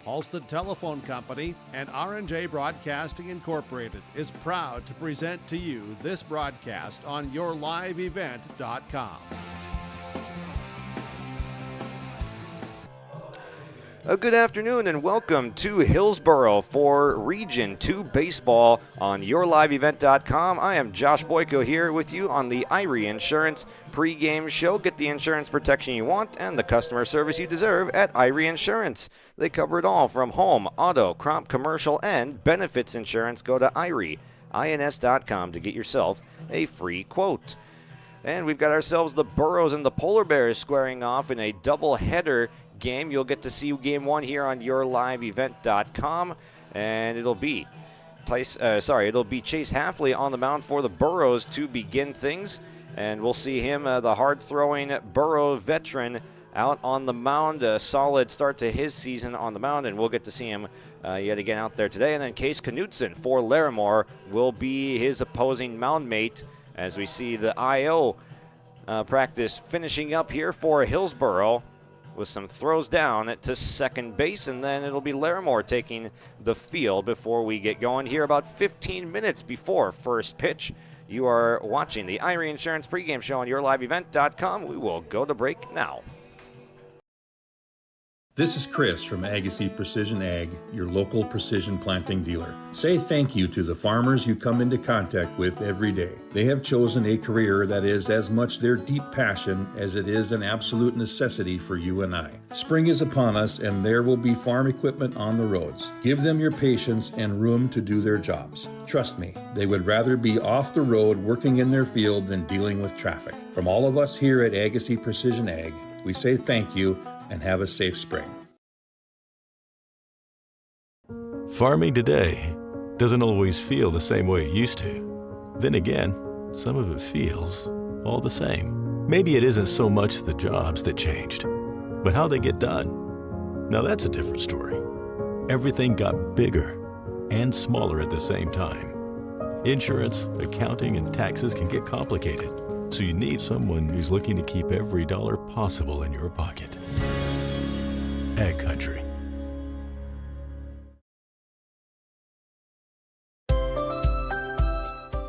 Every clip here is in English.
Halstead Telephone Company and R&J Broadcasting Incorporated is proud to present to you this broadcast on yourliveevent.com. Good afternoon and welcome to Hillsboro for Region 2 Baseball on yourliveevent.com. I am Josh Boyko here with you on the Irie Insurance pregame show. Get the insurance protection you want and the customer service you deserve at Irie Insurance. They cover it all from home, auto, crop, commercial, and benefits insurance. Go to IRIEINS.com to get yourself a free quote. And we've got ourselves the Burros and the Polar Bears squaring off in a doubleheader game. You'll get to see game one here on yourliveevent.com, and it'll be Chase Hafley on the mound for the Burros to begin things, and we'll see him, the hard-throwing Burro veteran, out on the mound. A solid start to his season on the mound, and we'll get to see him yet again out there today. And then Case Knutson for Larimore will be his opposing mound mate as we see the IO practice finishing up here for Hillsboro, with some throws down to second base, and then it'll be Larimore taking the field before we get going here about 15 minutes before first pitch. You are watching the Irie Insurance pregame show on yourliveevent.com. We will go to break now. This is Chris from Agassiz Precision Ag, your local precision planting dealer. Say thank you to the farmers you come into contact with every day. They have chosen a career that is as much their deep passion as it is an absolute necessity for you and I. Spring is upon us and there will be farm equipment on the roads. Give them your patience and room to do their jobs. Trust me, they would rather be off the road working in their field than dealing with traffic. From all of us here at Agassiz Precision Ag, we say thank you and have a safe spring. Farming today doesn't always feel the same way it used to. Then again, some of it feels all the same. Maybe it isn't so much the jobs that changed, but how they get done. Now that's a different story. Everything got bigger and smaller at the same time. Insurance, accounting, and taxes can get complicated, so you need someone who's looking to keep every dollar possible in your pocket. Ag Country.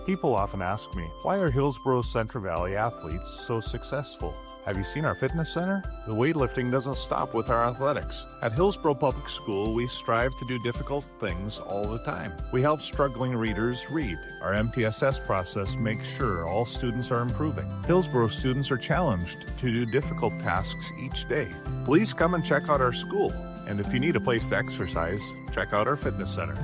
People often ask me, why are Hillsboro Central Valley athletes so successful? Have you seen our fitness center? The weightlifting doesn't stop with our athletics. At Hillsboro Public School, we strive to do difficult things all the time. We help struggling readers read. Our MTSS process makes sure all students are improving. Hillsboro students are challenged to do difficult tasks each day. Please come and check out our school. And if you need a place to exercise, check out our fitness center.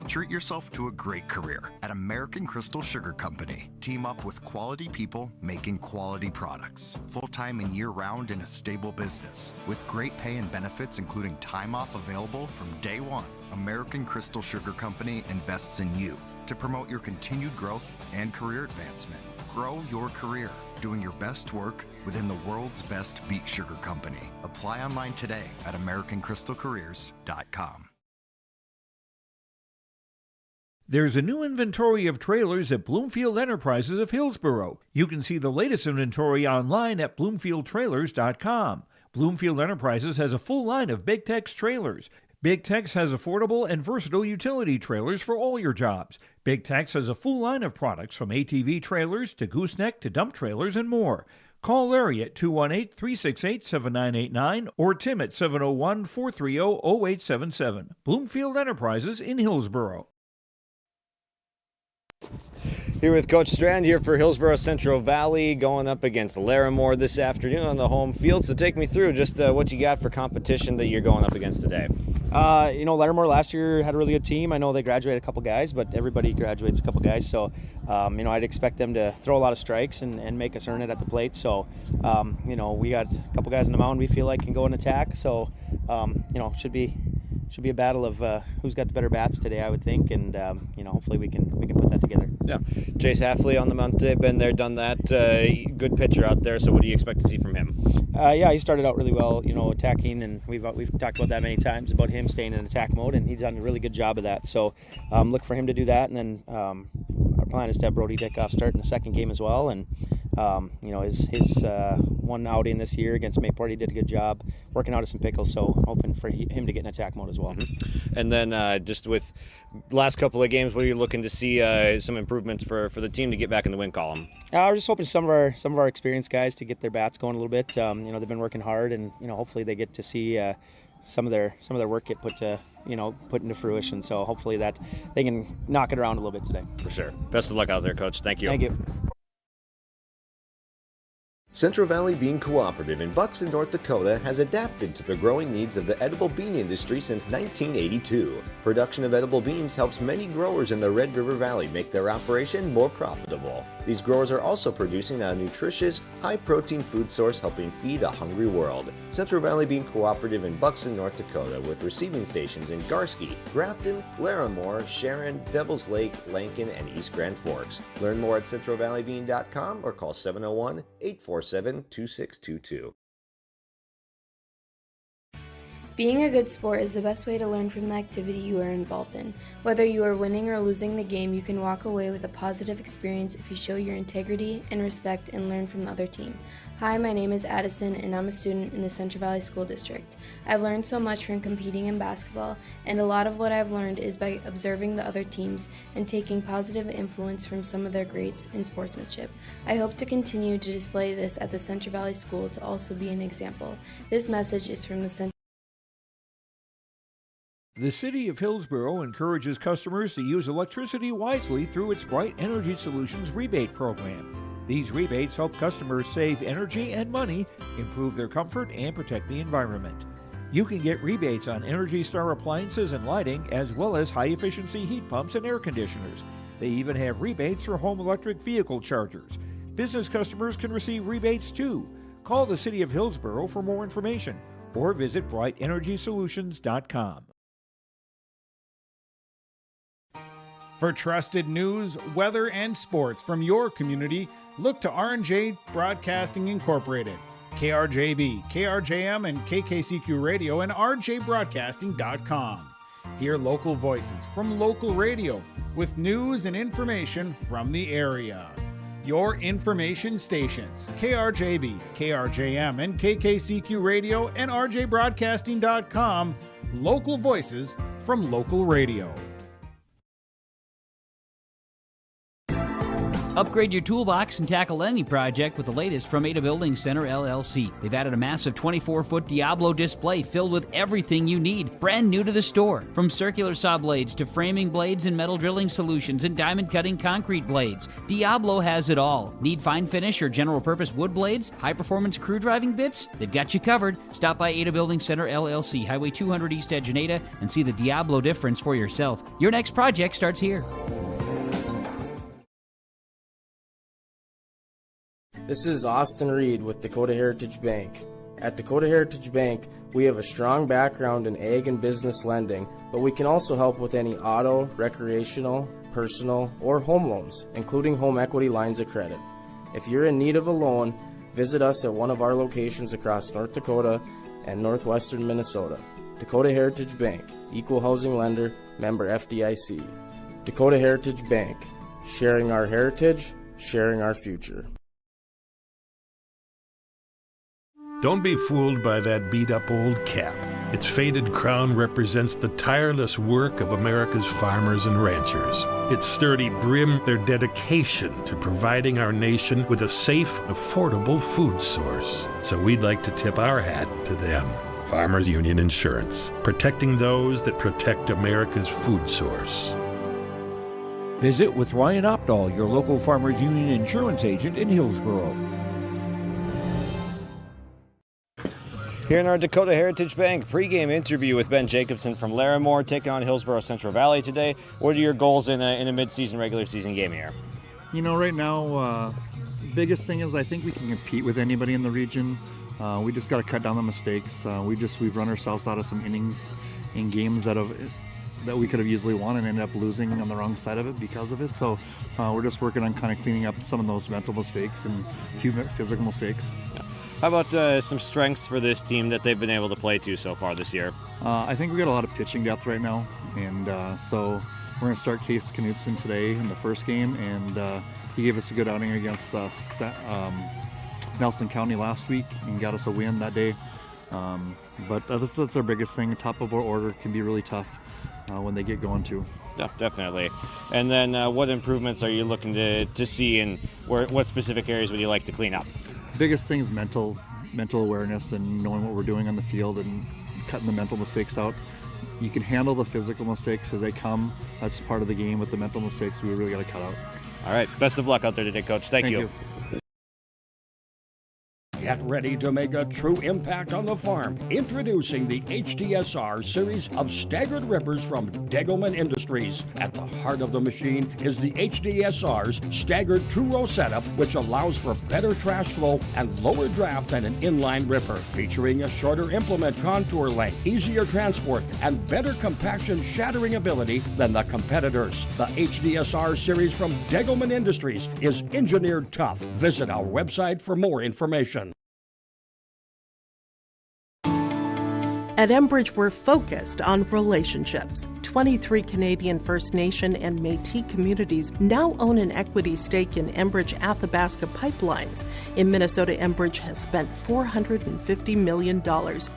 Treat yourself to a great career at American Crystal Sugar Company. Team up with quality people making quality products. Full-time and year-round in a stable business. With great pay and benefits including time off available from day one. American Crystal Sugar Company invests in you to promote your continued growth and career advancement. Grow your career doing your best work within the world's best beet sugar company. Apply online today at AmericanCrystalCareers.com. There's a new inventory of trailers at Bloomfield Enterprises of Hillsboro. You can see the latest inventory online at BloomfieldTrailers.com. Bloomfield Enterprises has a full line of Big Tex trailers. Big Tex has affordable and versatile utility trailers for all your jobs. Big Tex has a full line of products from ATV trailers to gooseneck to dump trailers and more. Call Larry at 218-368-7989 or Tim at 701-430-0877. Bloomfield Enterprises in Hillsboro. Here with Coach Strand here for Hillsboro Central Valley, going up against Larimore this afternoon on the home field. So take me through just what you got for competition that you're going up against today. Larimore last year had a really good team. I know they graduated a couple guys, but everybody graduates a couple guys. So, I'd expect them to throw a lot of strikes and make us earn it at the plate. So, we got a couple guys on the mound we feel like can go and attack. So, should be should be a battle of who's got the better bats today, I would think, and hopefully we can put that together. Yeah, Chase Hafley on the mound today, been there, done that. Good pitcher out there. So what do you expect to see from him? He started out really well, attacking, and we've talked about that many times about him staying in attack mode, and he's done a really good job of that. So look for him to do that, and then our plan is to have Brody Dickoff start in the second game as well. And his one outing this year against Mayport, he did a good job working out of some pickles. So I'm hoping for him to get in attack mode as well. Mm-hmm. And then just with last couple of games, what are you looking to see some improvements for the team to get back in the win column? We're just hoping some of our experienced guys to get their bats going a little bit. They've been working hard, and hopefully they get to see some of their work get put into fruition. So hopefully that they can knock it around a little bit today. For sure. Best of luck out there, Coach. Thank you. Thank you. Central Valley Bean Cooperative in Buxton, North Dakota has adapted to the growing needs of the edible bean industry since 1982. Production of edible beans helps many growers in the Red River Valley make their operation more profitable. These growers are also producing a nutritious, high-protein food source helping feed a hungry world. Central Valley Bean Cooperative in Buxton, North Dakota, with receiving stations in Garsky, Grafton, Larimore, Sharon, Devils Lake, Lankin, and East Grand Forks. Learn more at centralvalleybean.com or call 701-847-2622. Being a good sport is the best way to learn from the activity you are involved in. Whether you are winning or losing the game, you can walk away with a positive experience if you show your integrity and respect and learn from the other team. Hi, my name is Addison, and I'm a student in the Central Valley School District. I've learned so much from competing in basketball, and a lot of what I've learned is by observing the other teams and taking positive influence from some of their greats in sportsmanship. I hope to continue to display this at the Central Valley School to also be an example. This message is from the Central. The City of Hillsboro encourages customers to use electricity wisely through its Bright Energy Solutions rebate program. These rebates help customers save energy and money, improve their comfort, and protect the environment. You can get rebates on Energy Star appliances and lighting, as well as high-efficiency heat pumps and air conditioners. They even have rebates for home electric vehicle chargers. Business customers can receive rebates too. Call the City of Hillsboro for more information or visit brightenergysolutions.com. For trusted news, weather, and sports from your community, look to R&J Broadcasting Incorporated, KRJB, KRJM, and KKCQ Radio, and rjbroadcasting.com. Hear local voices from local radio with news and information from the area. Your information stations, KRJB, KRJM, and KKCQ Radio, and rjbroadcasting.com. Local voices from local radio. Upgrade your toolbox and tackle any project with the latest from Ada Building Center, LLC. They've added a massive 24-foot Diablo display filled with everything you need, brand new to the store. From circular saw blades to framing blades and metal drilling solutions and diamond cutting concrete blades, Diablo has it all. Need fine finish or general purpose wood blades? High-performance crew driving bits? They've got you covered. Stop by Ada Building Center, LLC, Highway 200 East Edge in Ada, and see the Diablo difference for yourself. Your next project starts here. This is Austin Reed with Dakota Heritage Bank. At Dakota Heritage Bank, we have a strong background in ag and business lending, but we can also help with any auto, recreational, personal, or home loans, including home equity lines of credit. If you're in need of a loan, visit us at one of our locations across North Dakota and northwestern Minnesota. Dakota Heritage Bank, equal housing lender, member FDIC. Dakota Heritage Bank, sharing our heritage, sharing our future. Don't be fooled by that beat-up old cap. Its faded crown represents the tireless work of America's farmers and ranchers. Its sturdy brim, their dedication to providing our nation with a safe, affordable food source. So we'd like to tip our hat to them. Farmers Union Insurance, protecting those that protect America's food source. Visit with Ryan Opdahl, your local Farmers Union insurance agent in Hillsboro. Here in our Dakota Heritage Bank pregame interview with Ben Jacobson from Larimore, taking on Hillsboro Central Valley today. What are your goals in a mid-season, regular season game here? You know, right now, biggest thing is I think we can compete with anybody in the region. We just got to cut down the mistakes. We've run ourselves out of some innings in games that we could have easily won and ended up losing on the wrong side of it because of it. So we're just working on kind of cleaning up some of those mental mistakes and a few physical mistakes. Yeah. How about some strengths for this team that they've been able to play to so far this year? I think we got a lot of pitching depth right now, and so we're going to start Case Knutson today in the first game, and he gave us a good outing against Nelson County last week and got us a win that day. But that's our biggest thing. Top of our order can be really tough when they get going too. Yeah, definitely. And then what improvements are you looking to see, and what specific areas would you like to clean up? Biggest thing is mental awareness and knowing what we're doing on the field and cutting the mental mistakes out. You can handle the physical mistakes as they come. That's part of the game. With the mental mistakes, we really got to cut out. All right. Best of luck out there today, Coach. Thank you. Get ready to make a true impact on the farm. Introducing the HDSR series of staggered rippers from Degelman Industries. At the heart of the machine is the HDSR's staggered two-row setup, which allows for better trash flow and lower draft than an inline ripper. Featuring a shorter implement contour length, easier transport, and better compaction shattering ability than the competitors. The HDSR series from Degelman Industries is engineered tough. Visit our website for more information. At Enbridge, we're focused on relationships. 23 Canadian First Nation and Métis communities now own an equity stake in Enbridge Athabasca Pipelines. In Minnesota, Enbridge has spent $450 million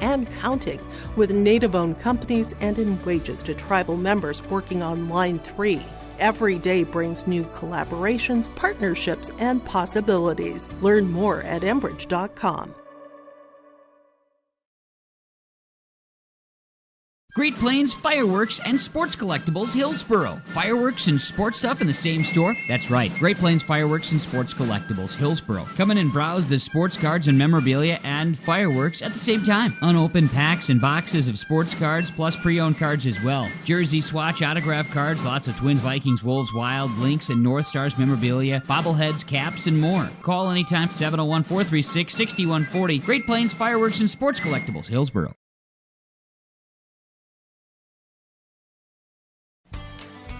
and counting, with Native-owned companies and in wages to tribal members working on Line 3. Every day brings new collaborations, partnerships, and possibilities. Learn more at Enbridge.com. Great Plains Fireworks and Sports Collectibles, Hillsboro. Fireworks and sports stuff in the same store? That's right. Great Plains Fireworks and Sports Collectibles, Hillsboro. Come in and browse the sports cards and memorabilia and fireworks at the same time. Unopened packs and boxes of sports cards, plus pre-owned cards as well. Jersey, swatch, autograph cards, lots of Twins, Vikings, Wolves, Wild, Lynx, and North Stars memorabilia, bobbleheads, caps, and more. Call anytime, 701-436-6140. Great Plains Fireworks and Sports Collectibles, Hillsboro.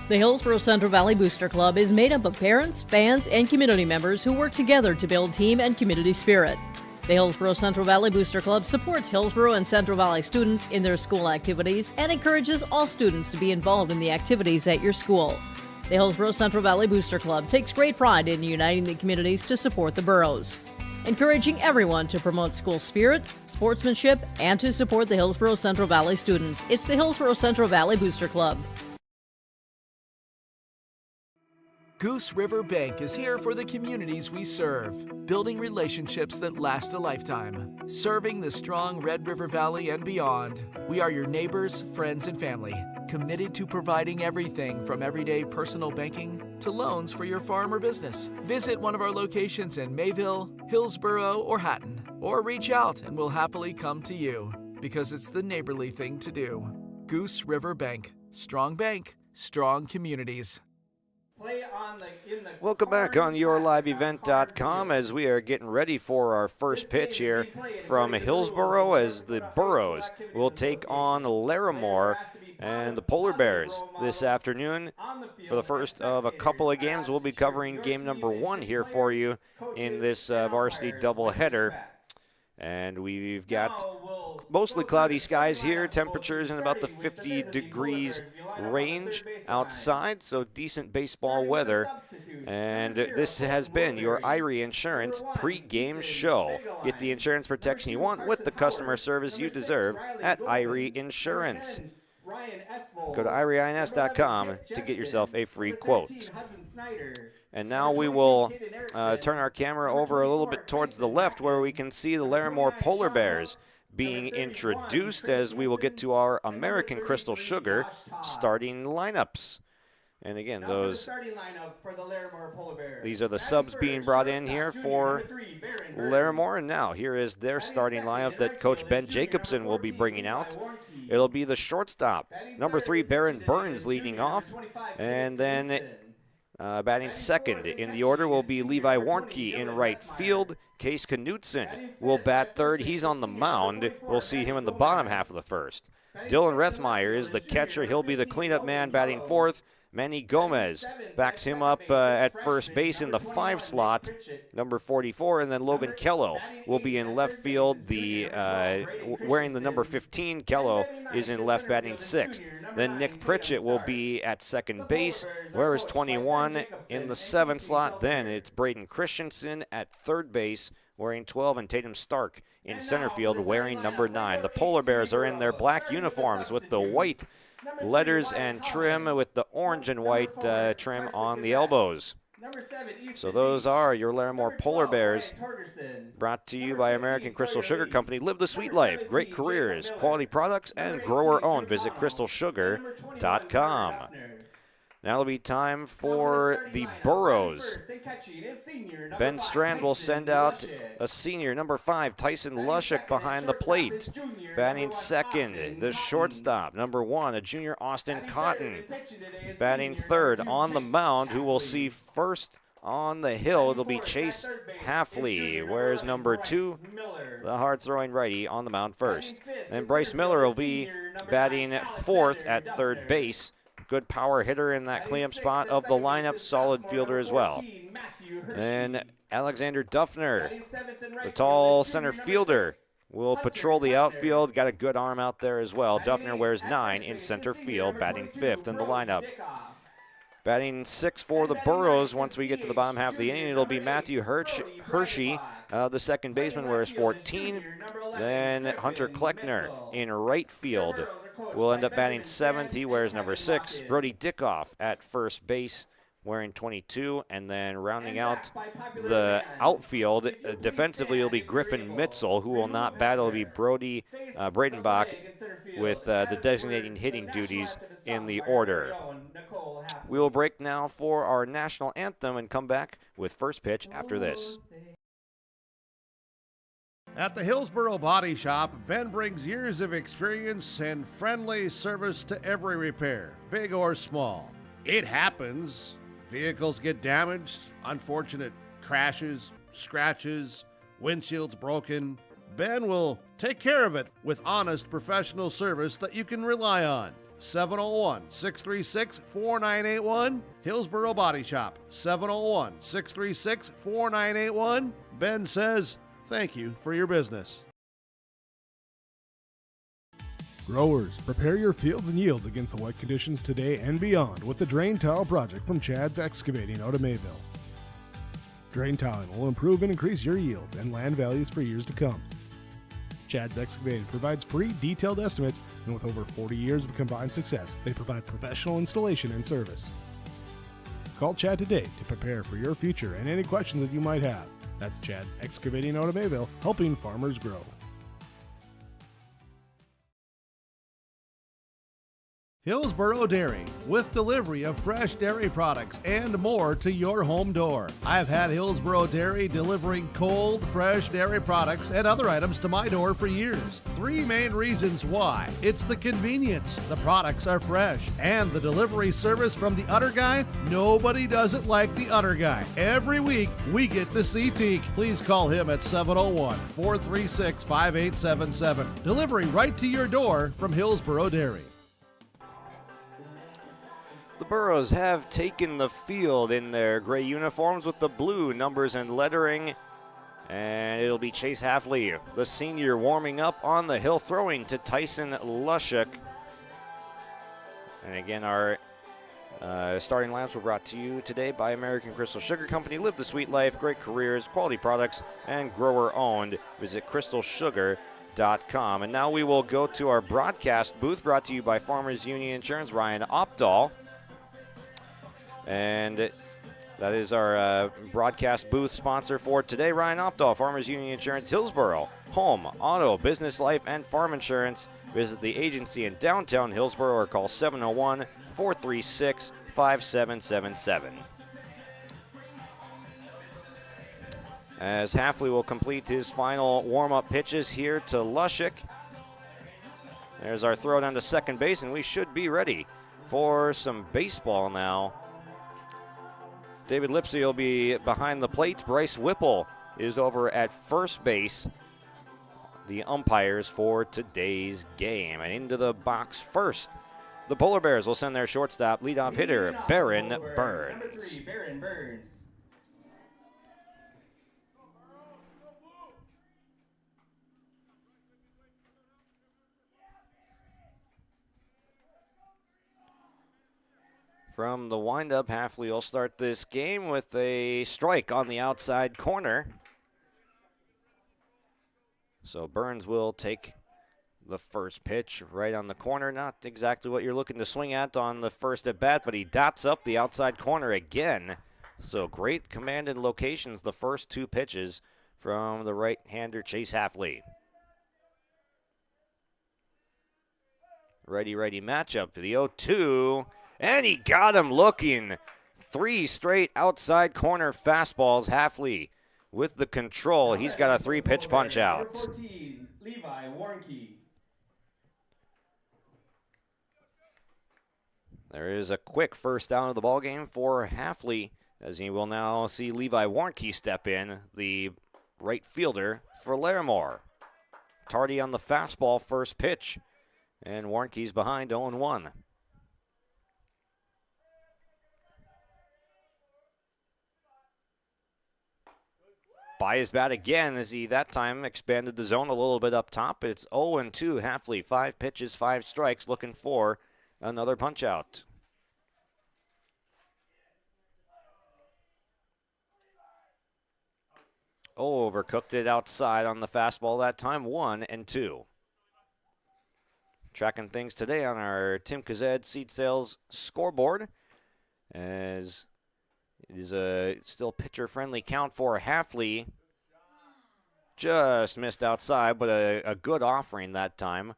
The Hillsboro Central Valley Booster Club is made up of parents, fans, and community members who work together to build team and community spirit. The Hillsboro Central Valley Booster Club supports Hillsboro and Central Valley students in their school activities and encourages all students to be involved in the activities at your school. The Hillsboro Central Valley Booster Club takes great pride in uniting the communities to support the boroughs, encouraging everyone to promote school spirit, sportsmanship, and to support the Hillsboro Central Valley students. It's the Hillsboro Central Valley Booster Club. Goose River Bank is here for the communities we serve, building relationships that last a lifetime. Serving the strong Red River Valley and beyond, we are your neighbors, friends, and family, committed to providing everything from everyday personal banking to loans for your farm or business. Visit one of our locations in Mayville, Hillsboro, or Hatton, or reach out and we'll happily come to you, because it's the neighborly thing to do. Goose River Bank. Strong bank, strong communities. Welcome back on YourLiveEvent.com as we are getting ready for our first pitch here from Hillsboro, as the Burros will take on Larimore and the Polar Bears this afternoon. For the first of a couple of games, we'll be covering game number 1 here for you in this varsity doubleheader. And we've got mostly cloudy skies here, temperatures in about the 50 degrees range outside, so decent baseball weather. And this has been your Irie Insurance pregame show. Get the insurance protection you want with the customer service you deserve at Irie Insurance. Go to IrieINS.com to get yourself a free quote. And now we will turn our camera over a little bit towards the left, where we can see the Larimore Polar Bears being introduced, as we will get to our American Crystal Sugar starting lineups. And again, these are the subs being brought in here for Larimore. And now here is their starting lineup that Coach Ben Jacobson will be bringing out. It'll be the shortstop, number 3, Baron Burns leading off, and then batting second in the order will be Levi Warnke in right field. Case Knutson will bat third. He's on the mound. We'll see him in the bottom half of the first. Dylan Rethmeyer is the catcher. He'll be the cleanup man batting fourth. Manny Gomez backs him up at first base in the 5 slot, number 44, and then Logan Kello will be in left field. Wearing the number 15, Kello is in left batting 6th. Then Nick Pritchett will be at second base, whereas 21 in the 7th slot. Then it's Braden Christensen at third base, wearing 12, and Tatum Stark in center field, wearing number 9. The Polar Bears are in their black uniforms with the white letters and trim, with the orange and white trim on the elbows. So those are your Larimore Polar Bears, brought to you by American Crystal Sugar Company. Live the sweet life, great careers, quality products, and grower owned. Visit crystalsugar.com. Now it'll be time for the Burros. Ben Strand will send out a senior, number 5, Tyson Lushik, behind the plate. Batting second, the shortstop, number 1, a junior, Austin Cotton. Batting third on the mound, who will see first on the hill, it'll be Chase Halfley, whereas number 2, the hard-throwing righty, on the mound first. And Bryce Miller will be batting fourth at third base. Good power hitter in that cleanup spot of the lineup, solid fielder as well. And Alexander Duffner, the tall center fielder, will patrol the outfield. Got a good arm out there as well. Duffner wears 9 in center field, batting 5th in the lineup. Batting 6 for the Burros. Once we get to the bottom half of the inning, it'll be Matthew Hershey, the second baseman, wears 14. Then Hunter Kleckner in right field will end up batting 7th. He wears number 6. Brody Dickoff at first base, wearing 22. And then rounding out the outfield, defensively, it'll be Griffin Mitzel, who will not battle. It'll be Brody Bradenbach with the designating hitting duties in the order. We will break now for our national anthem and come back with first pitch after this. At the Hillsboro Body Shop, Ben brings years of experience and friendly service to every repair, big or small. It happens. Vehicles get damaged, unfortunate crashes, scratches, windshields broken. Ben will take care of it with honest professional service that you can rely on. 701-636-4981, Hillsboro Body Shop, 701-636-4981. Ben says, thank you for your business. Growers, prepare your fields and yields against the wet conditions today and beyond with the Drain Tile Project from Chad's Excavating out of Mayville. Drain tiling will improve and increase your yields and land values for years to come. Chad's Excavating provides free detailed estimates, and with over 40 years of combined success, they provide professional installation and service. Call Chad today to prepare for your future and any questions that you might have. That's Chad's Excavating out of Mayville, helping farmers grow. Hillsboro Dairy, with delivery of fresh dairy products and more to your home door. I've had Hillsboro Dairy delivering cold, fresh dairy products and other items to my door for years. 3 main reasons why. It's the convenience, the products are fresh, and the delivery service from the Udder Guy. Nobody does it like the Udder Guy. Every week, we get the CT. Please call him at 701-436-5877. Delivery right to your door from Hillsboro Dairy. The Burros have taken the field in their gray uniforms with the blue numbers and lettering. And it'll be Chase Halfley, the senior, warming up on the hill, throwing to Tyson Lushik. And again, our starting lineups were brought to you today by American Crystal Sugar Company. Live the sweet life, great careers, quality products, and grower owned. Visit crystalsugar.com. And now we will go to our broadcast booth, brought to you by Farmers Union Insurance. Ryan Opdahl. And that is our broadcast booth sponsor for today. Ryan Opdahl, Farmers Union Insurance, Hillsboro. Home, auto, business, life, and farm insurance. Visit the agency in downtown Hillsboro or call 701-436-5777. As Halfley will complete his final warm-up pitches here to Lushik. There's our throw down to second base, and we should be ready for some baseball now. David Lipsey will be behind the plate. Bryce Whipple is over at first base. the umpires for today's game. And into the box first, the Polar Bears will send their shortstop leadoff hitter, Baron Burns. Baron Burns. From the windup, Hafley will start this game with a strike on the outside corner. So Burns will take the first pitch right on the corner. Not exactly what you're looking to swing at on the first at bat, but he dots up the outside corner again. So great command and locations the first two pitches from the right-hander Chase Hafley. Righty-righty matchup to the 0-2. And he got him looking. 3 straight outside corner fastballs. Hafley with the control. He's got a 3-pitch punch out. 14, Levi Warnke. There is a quick first down of the ballgame for Hafley, as he will now see Levi Warnke step in, the right fielder for Larimore. Tardy on the fastball first pitch, and Warnke's behind 0-1. By his bat again as he that time expanded the zone a little bit up top. It's 0-2 Hafley, 5 pitches, 5 strikes, looking for another punch out. Overcooked it outside on the fastball that time, 1-2. Tracking things today on our Tim Kazed seed sales scoreboard, as it is a still pitcher-friendly count for Hafley. Just missed outside, but a good offering that time.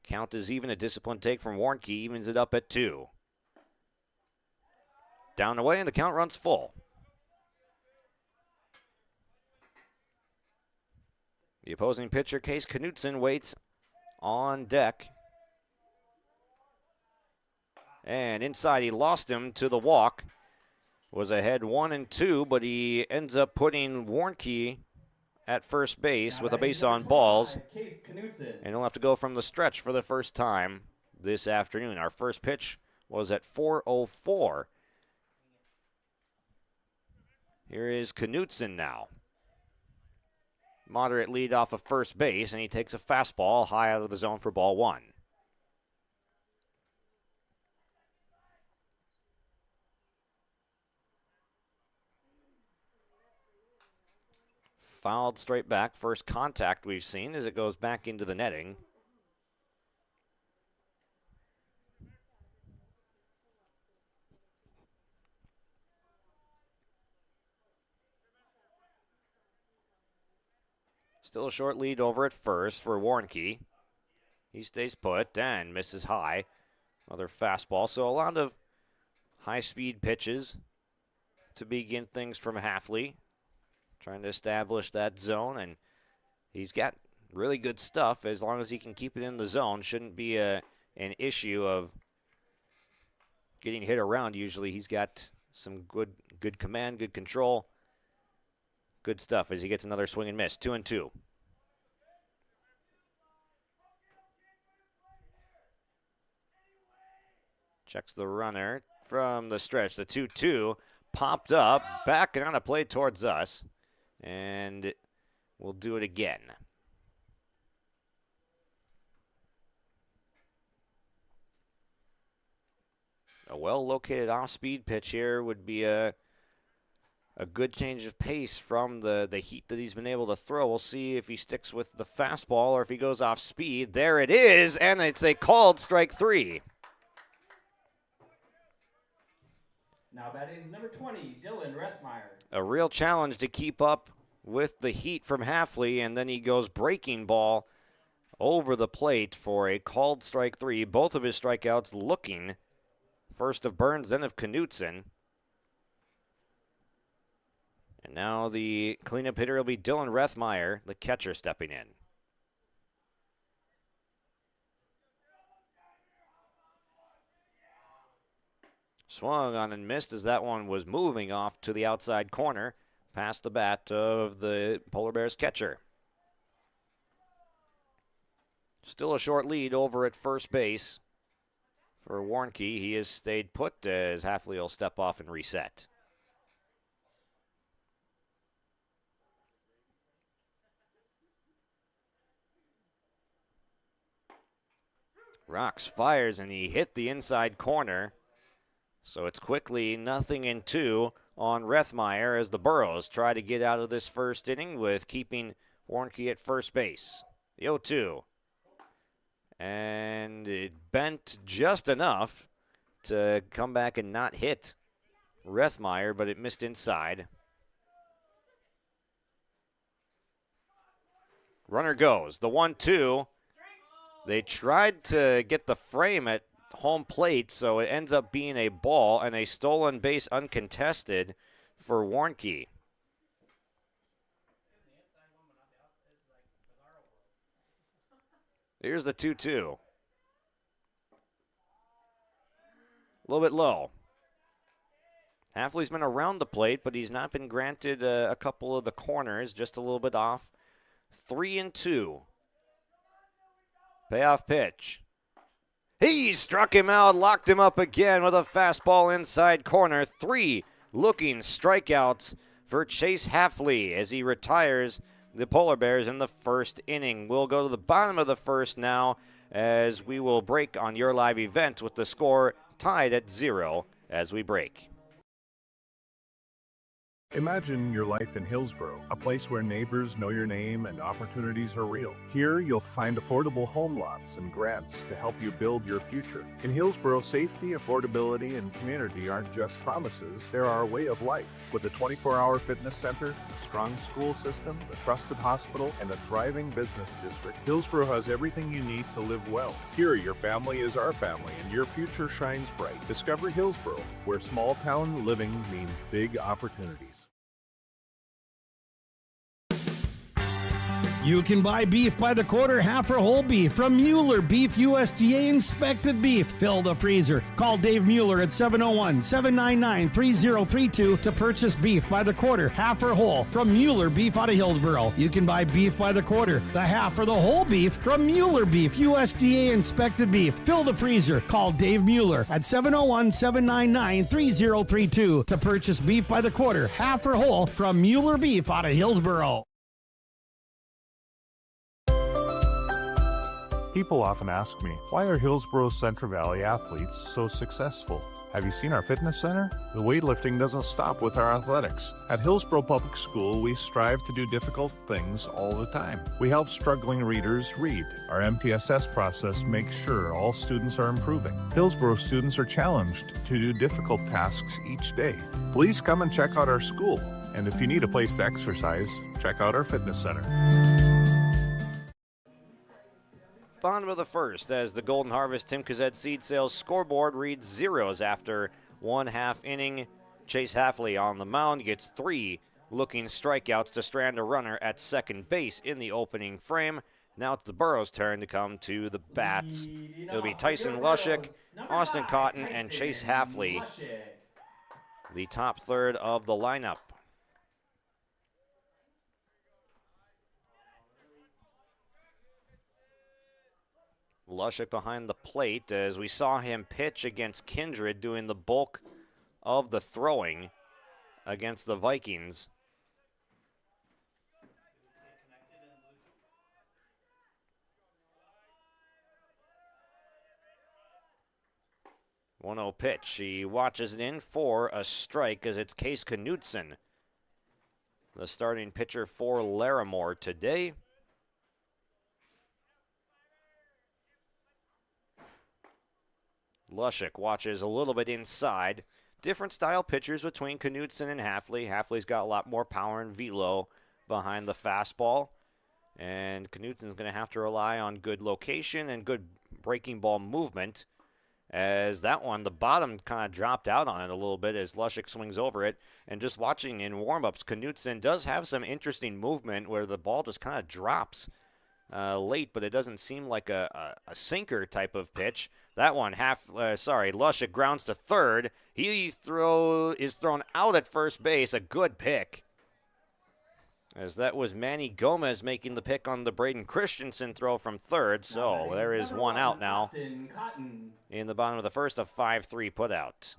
Count is even. A disciplined take from Warnke evens it up at 2. Down away, and the count runs full. The opposing pitcher, Case Knutson, waits on deck. And inside, he lost him to the walk. Was ahead 1-2, but he ends up putting Warnke at first base with a base on balls. And he'll have to go from the stretch for the first time this afternoon. Our first pitch was at 4:04. Here is Knutson now. Moderate lead off of first base, and he takes a fastball high out of the zone for ball 1. Fouled straight back. First contact we've seen as it goes back into the netting. Still a short lead over at first for Warnke. He stays put and misses high. Another fastball. So a lot of high-speed pitches to begin things from Hafley. Trying to establish that zone, and he's got really good stuff. As long as he can keep it in the zone, shouldn't be an issue of getting hit around. Usually he's got some good command, good control, good stuff as he gets another swing and miss. 2-2. Checks the runner from the stretch. The 2-2 popped up, back and on a play towards us. And we'll do it again. A well-located off-speed pitch here would be a good change of pace from the heat that he's been able to throw. We'll see if he sticks with the fastball or if he goes off speed. There it is, and it's a called strike 3. Now batting is number 20, Dylan Rethmeyer. A real challenge to keep up with the heat from Hafley, and then he goes breaking ball over the plate for a called strike 3. Both of his strikeouts looking, first of Burns, then of Knutson. And now the cleanup hitter will be Dylan Rethmeyer, the catcher, stepping in. Swung on and missed as that one was moving off to the outside corner, past the bat of the Polar Bears catcher. Still a short lead over at first base for Warnke. He has stayed put as Hafley will step off and reset. Rocks fires, and he hit the inside corner. So it's quickly 0-2 on Rethmeyer as the Burros try to get out of this first inning with keeping Warnke at first base. The 0-2. And it bent just enough to come back and not hit Rethmeyer, but it missed inside. Runner goes. The 1-2. They tried to get the frame at home plate, so it ends up being a ball and a stolen base uncontested for Warnke. Here's the 2-2. A little bit low. Hafley's been around the plate, but he's not been granted a couple of the corners, just a little bit off. 3-2. Payoff pitch. He struck him out, locked him up again with a fastball inside corner. 3 looking strikeouts for Chase Hafley as he retires the Polar Bears in the first inning. We'll go to the bottom of the first now as we will break on your live event with the score tied at 0 as we break. Imagine your life in Hillsboro, a place where neighbors know your name and opportunities are real. Here, you'll find affordable home lots and grants to help you build your future. In Hillsboro, safety, affordability, and community aren't just promises, they're our way of life. With a 24-hour fitness center, a strong school system, a trusted hospital, and a thriving business district, Hillsboro has everything you need to live well. Here, your family is our family, and your future shines bright. Discover Hillsboro, where small-town living means big opportunities. You can buy beef by the quarter, half or whole beef from Mueller Beef, USDA inspected beef. Fill the freezer. Call Dave Mueller at 701-799-3032 to purchase beef by the quarter, half or whole from Mueller Beef out of Hillsboro. You can buy beef by the quarter, the half or the whole beef from Mueller Beef, USDA inspected beef. Fill the freezer. Call Dave Mueller at 701-799-3032 to purchase beef by the quarter, half or whole from Mueller Beef out of Hillsboro. People often ask me, why are Hillsboro's Central Valley athletes so successful? Have you seen our fitness center? The weightlifting doesn't stop with our athletics. At Hillsboro Public School, we strive to do difficult things all the time. We help struggling readers read. Our MTSS process makes sure all students are improving. Hillsboro students are challenged to do difficult tasks each day. Please come and check out our school. And if you need a place to exercise, check out our fitness center. Bottom of the first as the Golden Harvest Tim Kazed Seed Sales scoreboard reads zeros after 1/2 inning. Chase Hafley on the mound gets 3 looking strikeouts to strand a runner at second base in the opening frame. Now it's the Burros' turn to come to the bats. It'll be Tyson Lushik, Austin Cotton, and Chase Hafley, the top third of the lineup. Lushik behind the plate as we saw him pitch against Kindred, doing the bulk of the throwing against the Vikings. One 1-0 pitch. He watches it in for a strike as it's Case Knutson, the starting pitcher for Larimore today. Lushik watches a little bit inside. Different style pitchers between Knutson and Hafley. Hafley's got a lot more power and velo behind the fastball. And Knutson's going to have to rely on good location and good breaking ball movement. As that one, the bottom kind of dropped out on it a little bit as Lushik swings over it. And just watching in warm-ups, Knutson does have some interesting movement where the ball just kind of drops late, but it doesn't seem like a sinker type of pitch. That one, Lushik grounds to third. He is thrown out at first base. A good pick. as that was Manny Gomez making the pick on the Braden Christensen throw from third. So there is one out now in the bottom of the first, a 5-3 putout.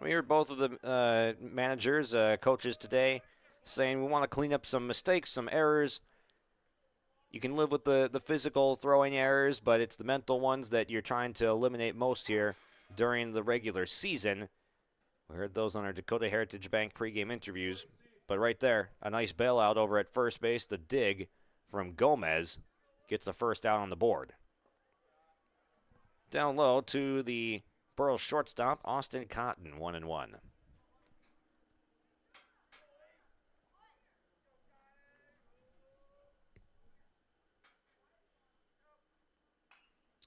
We heard both of the managers, coaches today saying we want to clean up some mistakes, some errors. You can live with the physical throwing errors, but it's the mental ones that you're trying to eliminate most here during the regular season. We heard those on our Dakota Heritage Bank pregame interviews. But right there, a nice bailout over at first base. The dig from Gomez gets the first out on the board. Down low to the Burrows shortstop, Austin Cotton, 1-1.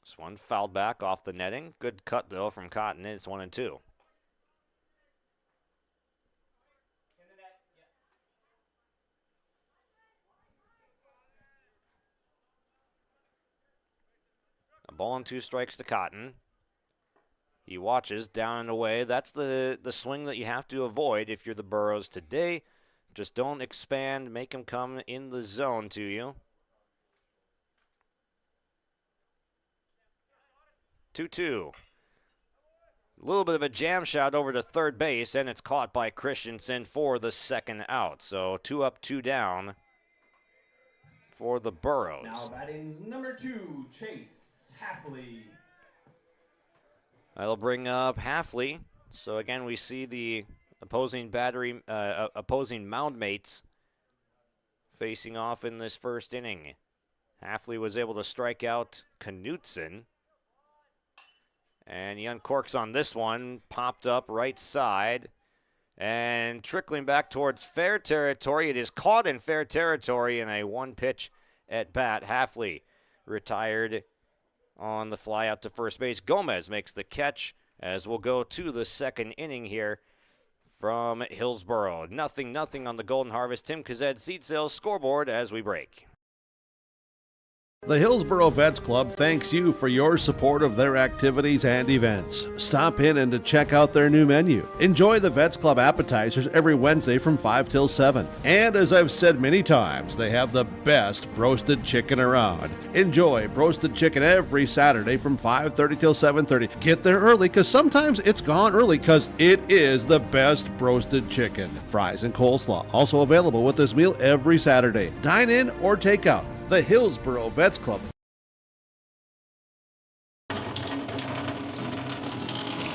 This one fouled back off the netting. Good cut, though, from Cotton. It's 1-2. A ball and 2 strikes to Cotton. He watches down and away. That's the swing that you have to avoid if you're the Burrows today. Just don't expand. Make him come in the zone to you. 2-2. A little bit of a jam shot over to third base, and it's caught by Christensen for the second out. So 2 up, 2 down for the Burrows. Now batting's number 2, Chase Halfley. That'll bring up Halfley. So again, we see the opposing mound mates facing off in this first inning. Halfley was able to strike out Knutson. And he uncorks on this one, popped up right side, and trickling back towards fair territory. It is caught in fair territory in a one-pitch at bat. Halfley retired on the fly out to first base. Gomez makes the catch as we'll go to the second inning here from Hillsboro. 0-0 on the Golden Harvest Tim Kazed Seed Sales scoreboard as we break. The Hillsboro Vets Club thanks you for your support of their activities and events. Stop in and to check out their new menu. Enjoy the Vets Club appetizers every Wednesday from 5 till 7. And as I've said many times, they have the best roasted chicken around. Enjoy roasted chicken every Saturday from 5:30 till 7:30. Get there early because sometimes it's gone early because it is the best roasted chicken. Fries and coleslaw also available with this meal every Saturday. Dine in or take out. The Hillsboro Vets Club.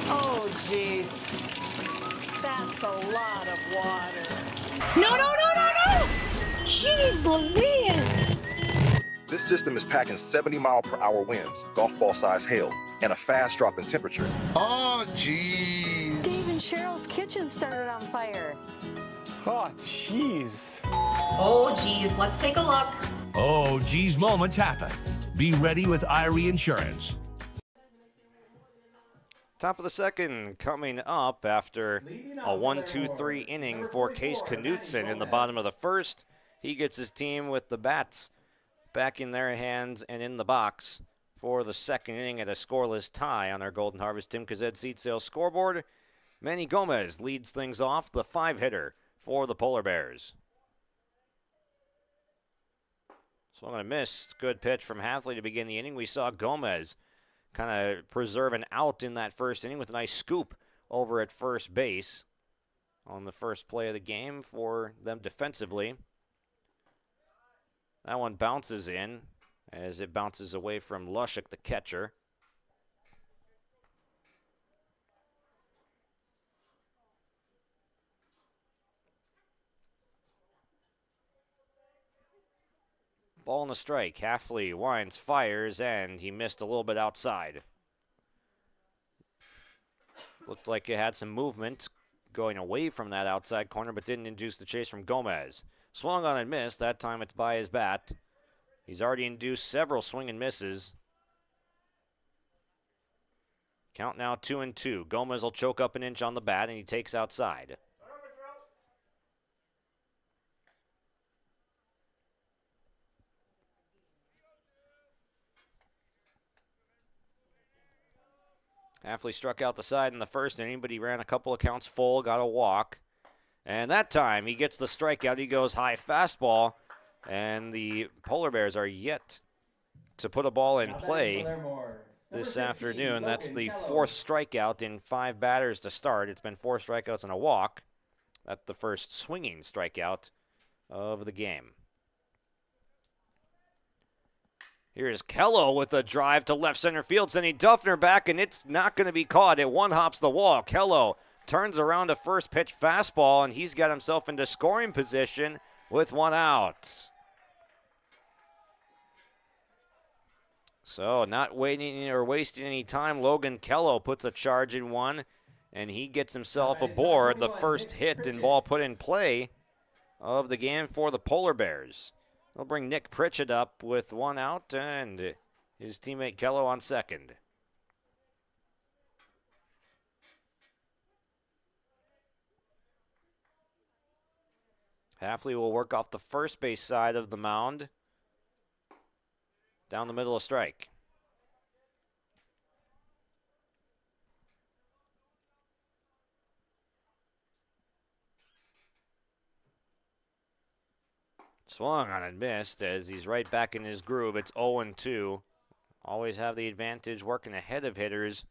Oh, jeez. That's a lot of water. No! Jeez Louise! This system is packing 70-mile-per-hour winds, golf ball-sized hail, and a fast drop in temperature. Oh, jeez. Dave and Cheryl's kitchen started on fire. Oh, jeez. Oh, jeez. Let's take a look. Oh, geez, moments happen. Be ready with Irie Insurance. Top of the second coming up after a 1-2-3 inning for Case Knutson in the bottom of the first. He gets his team with the bats back in their hands and in the box for the second inning at a scoreless tie on our Golden Harvest Tim Kazed Seed Sales scoreboard. Manny Gomez leads things off, the 5-hitter for the Polar Bears. Swung on a miss. Good pitch from Halfley to begin the inning. We saw Gomez kind of preserve an out in that first inning with a nice scoop over at first base on the first play of the game for them defensively. That one bounces in as it bounces away from Lushik, the catcher. Ball and a strike. Halfley winds, fires, and he missed a little bit outside. Looked like it had some movement going away from that outside corner, but didn't induce the chase from Gomez. Swung on and missed. That time it's by his bat. He's already induced several swing and misses. Count now 2-2. Gomez will choke up an inch on the bat, and he takes outside. Halfley struck out the side in the first inning, but he ran a couple of counts full, got a walk, And that time he gets the strikeout. He goes high fastball, and the Polar Bears are yet to put a ball in play this afternoon. That's the fourth strikeout in 5 batters to start. It's been 4 strikeouts and a walk. That's the first swinging strikeout of the game. Here's Kello with a drive to left center field, sending Duffner back, and it's not going to be caught. It one-hops the wall. Kello turns around a first pitch fastball, and he's got himself into scoring position with 1 out. So not waiting or wasting any time, Logan Kello puts a charge in 1, and he gets himself aboard the first hit and ball put in play of the game for the Polar Bears. They'll bring Nick Pritchett up with 1 out and his teammate Kello on second. Hafley will work off the first base side of the mound. Down the middle of strike. Swung on and missed as he's right back in his groove. It's 0-2. Always have the advantage working ahead of hitters.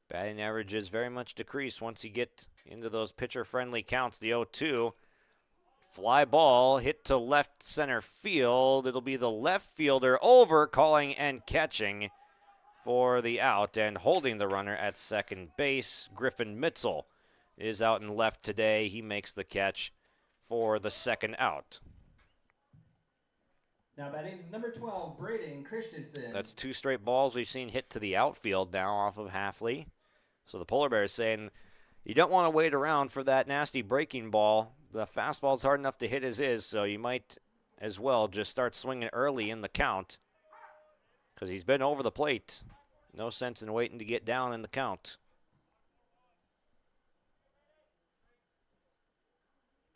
Batting average is very much decreased once you get into those pitcher-friendly counts. The 0-2. Fly ball hit to left center field. It'll be the left fielder over, calling and catching for the out, and holding the runner at second base. Griffin Mitzel is out and left today. He makes the catch for the second out. Now batting is number 12, Braden Christensen. That's 2 straight balls we've seen hit to the outfield now off of Hafley. So the Polar Bears saying you don't want to wait around for that nasty breaking ball. The fastball's hard enough to hit as is, so you might as well just start swinging early in the count because he's been over the plate. No sense in waiting to get down in the count.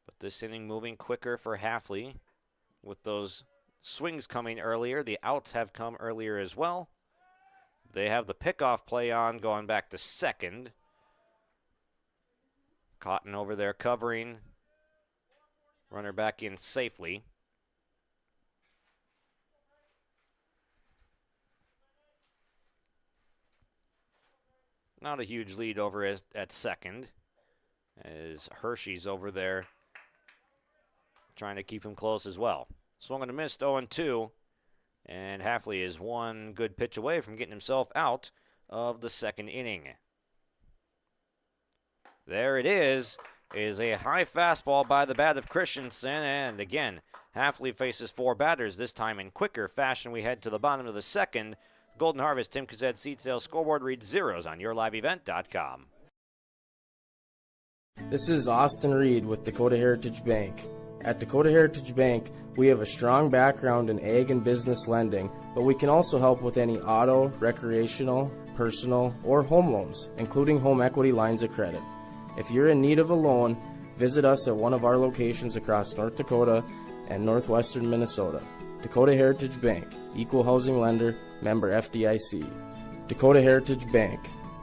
But this inning moving quicker for Hafley with those swings coming earlier. The outs have come earlier as well. They have the pickoff play on going back to second. Cotton over there covering. Runner back in safely. Not a huge lead over at second, as Hershey's over there trying to keep him close as well. Swung and a missed, 0-2, and Hafley is 1 good pitch away from getting himself out of the second inning. There it is a high fastball by the bat of Christensen, and again, Hafley faces 4 batters, this time in quicker fashion. We head to the bottom of the second. Golden Harvest Tim Kazed seed sales scoreboard reads zeros on yourliveevent.com. This is Austin Reed with Dakota Heritage Bank. At Dakota Heritage Bank, we have a strong background in ag and business lending, but we can also help with any auto, recreational, personal, or home loans, including home equity lines of credit. If you're in need of a loan, visit us at one of our locations across North Dakota and northwestern Minnesota. Dakota Heritage Bank, equal housing lender, member FDIC. Dakota Heritage Bank,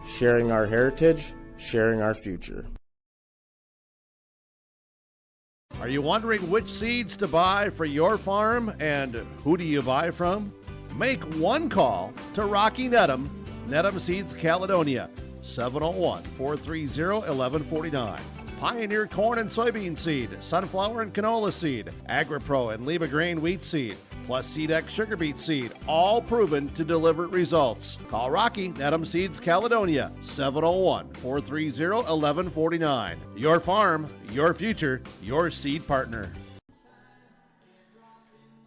sharing our heritage, sharing our future. Are you wondering which seeds to buy for your farm and who do you buy from? Make one call to Rocky Nedham, Nedham Seeds Caledonia, 701-430-1149. Pioneer corn and soybean seed, sunflower and canola seed, AgriPro and Lima grain wheat seed, plus SeedX sugar beet seed, all proven to deliver results. Call Rocky Nedham Seeds Caledonia, 701-430-1149. Your farm, your future, your seed partner.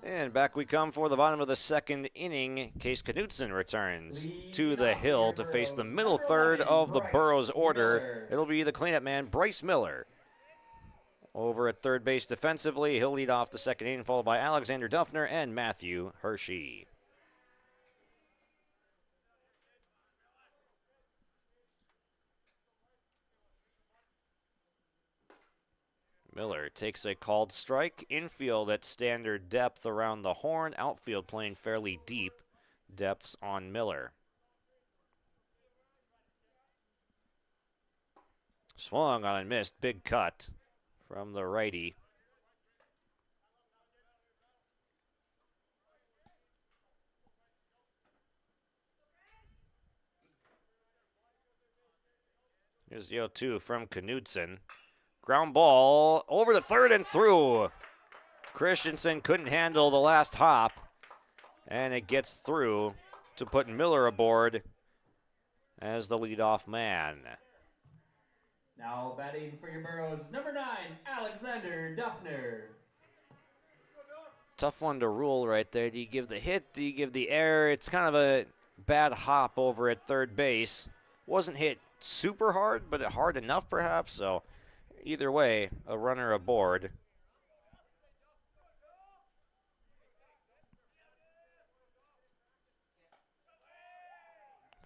And back we come for the bottom of the second inning. Case Knutson returns to the hill to face the middle third of the Burrows order. It'll be the cleanup man, Bryce Miller. Over at third base defensively, he'll lead off the second inning, followed by Alexander Duffner and Matthew Hershey. Miller takes a called strike. Infield at standard depth around the horn. Outfield playing fairly deep depths on Miller. Swung on and missed. Big cut from the righty. Here's the 0-2 from Knudsen. Ground ball over to third and through. Christensen couldn't handle the last hop, and it gets through to put Miller aboard as the leadoff man. Now batting for your Burros, number 9, Alexander Duffner. Tough one to rule right there. Do you give the hit? Do you give the error? It's kind of a bad hop over at third base. Wasn't hit super hard, but hard enough perhaps. So either way, a runner aboard.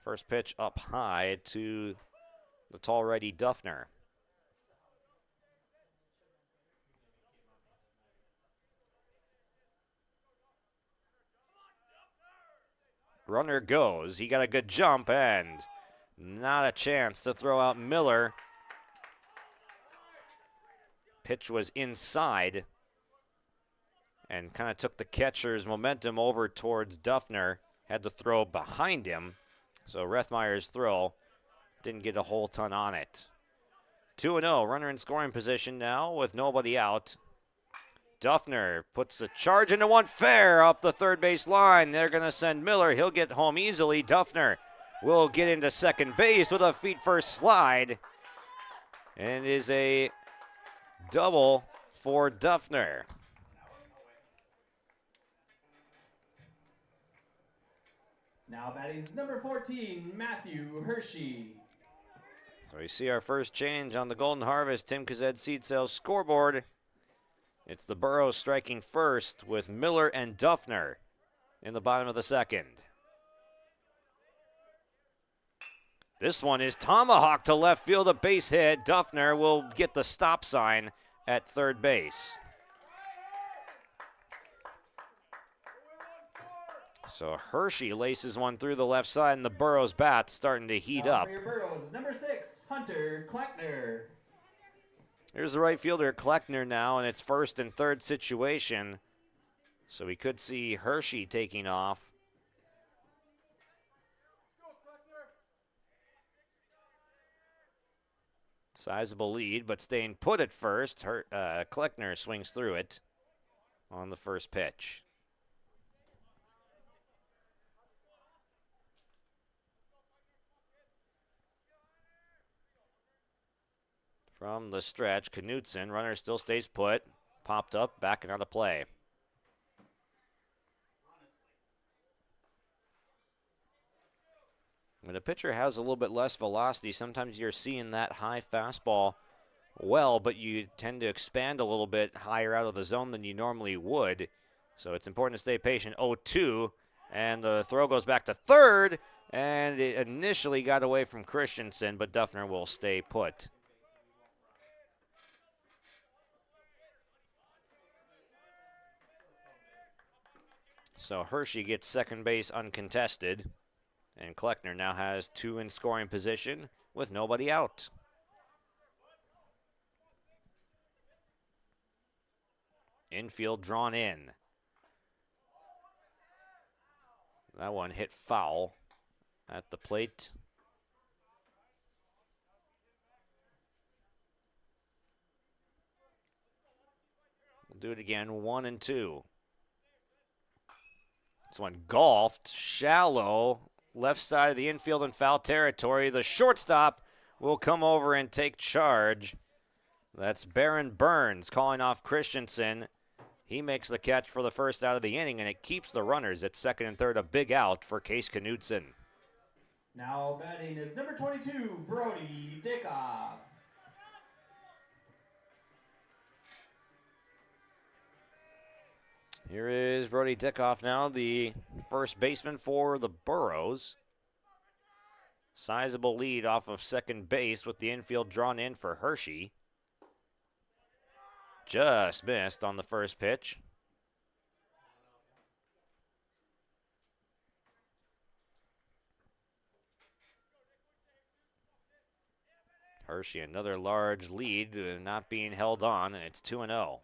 First pitch up high to the tall righty Duffner. Runner goes. He got a good jump and not a chance to throw out Miller. Pitch was inside and kind of took the catcher's momentum over towards Duffner. Had to throw behind him. So Rethmeyer's throw didn't get a whole ton on it. 2-0, runner in scoring position now with nobody out. Duffner puts a charge into one fair up the third base line. They're going to send Miller. He'll get home easily. Duffner will get into second base with a feet first slide. And it is a double for Duffner. Now batting number 14, Matthew Hershey. So we see our first change on the Golden Harvest Tim Kazed Seed Sales scoreboard. It's the Burros striking first with Miller and Duffner in the bottom of the second. This one is tomahawk to left field, a base hit. Duffner will get the stop sign at third base. So Hershey laces one through the left side, and the Burros bat starting to heat up. For your Burros, number 6, Hunter Kleckner. Here's the right fielder, Kleckner, now, in its first and third situation. So we could see Hershey taking off. Sizable lead, but staying put at first. Kleckner swings through it on the first pitch. From the stretch, Knudsen, runner still stays put. Popped up, backing out of play. When a pitcher has a little bit less velocity, sometimes you're seeing that high fastball well, but you tend to expand a little bit higher out of the zone than you normally would. So it's important to stay patient. 0-2, and the throw goes back to third, and it initially got away from Christensen, but Duffner will stay put. So Hershey gets second base uncontested, and Kleckner now has 2 in scoring position with nobody out. Infield drawn in. That one hit foul at the plate. We'll do it again, 1-2. This one golfed, shallow, left side of the infield in foul territory. The shortstop will come over and take charge. That's Baron Burns calling off Christensen. He makes the catch for the first out of the inning, and it keeps the runners at second and third. A big out for Case Knudsen. Now batting is number 22, Brody Dickoff. Here is Brody Dickoff now, the first baseman for the Burros. Sizable lead off of second base with the infield drawn in for Hershey. Just missed on the first pitch. Hershey, another large lead, not being held on, and it's 2-0.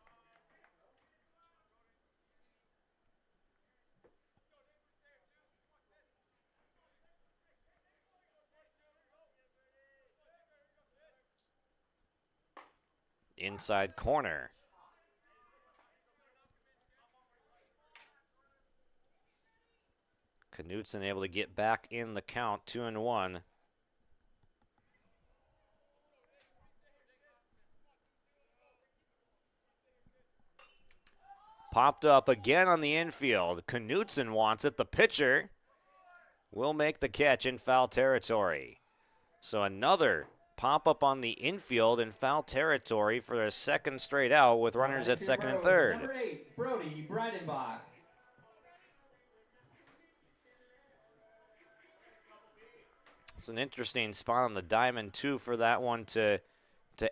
Inside corner. Knutson able to get back in the count, 2-1. Popped up again on the infield. Knutson wants it. The pitcher will make the catch in foul territory. So another pop-up on the infield in foul territory for a second straight out with runners at second and third. Number 8, Brody Breidenbach. It's an interesting spot on the diamond, too, for that one to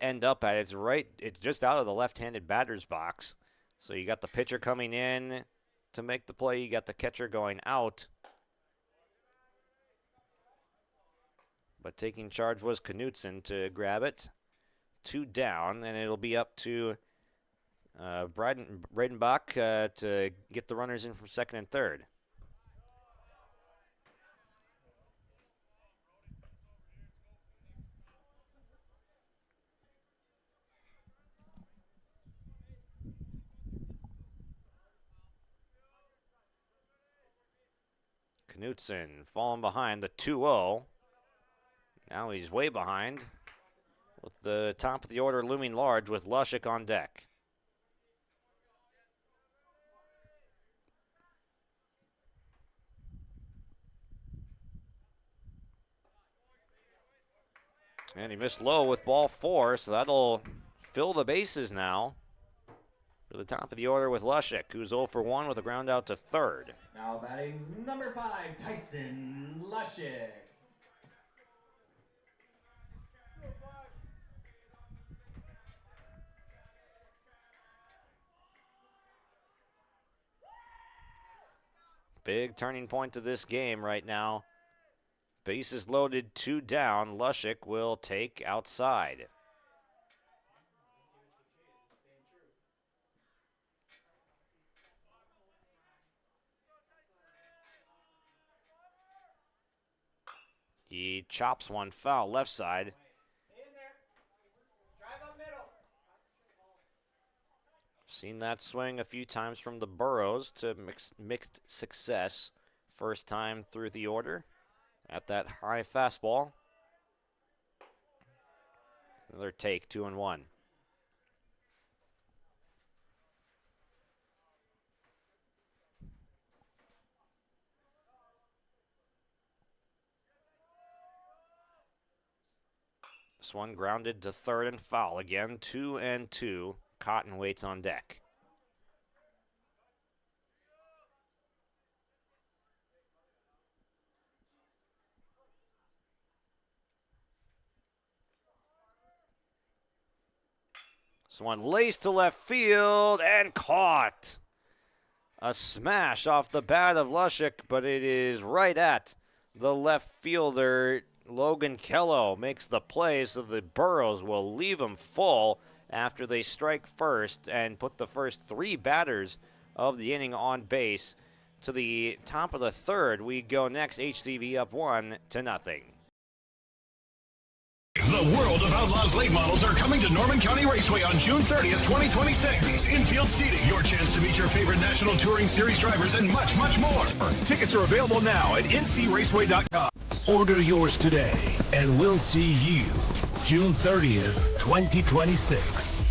end up at. It's just out of the left-handed batter's box. So you got the pitcher coming in to make the play. You got the catcher going out. But taking charge was Knutson to grab it. 2 down, and it'll be up to Breidenbach to get the runners in from second and third. Knutson falling behind the 2-0. Now he's way behind with the top of the order looming large with Lushik on deck. And he missed low with ball 4, so that'll fill the bases now for the top of the order with Lushik, who's 0 for 1 with a ground out to third. Now batting's number 5, Tyson Lushik. Big turning point to this game right now. Bases loaded, 2 down. Lushik will take outside. He chops one foul left side. Seen that swing a few times from the Burrows to mixed success. First time through the order at that high fastball. Another take, 2-1. This one grounded to third and foul again, 2-2. Cotton waits on deck. This one laced to left field and caught. A smash off the bat of Lushik, but it is right at the left fielder. Logan Kello makes the play, so the Burrows will leave him full after they strike first and put the first 3 batters of the inning on base. To the top of the third, we go next. HCV up 1-0. The World of Outlaws late models are coming to Norman County Raceway on June 30th, 2026. Infield seating, your chance to meet your favorite National Touring Series drivers, and much, much more. Tickets are available now at ncraceway.com. Order yours today, and we'll see you June 30th, 2026.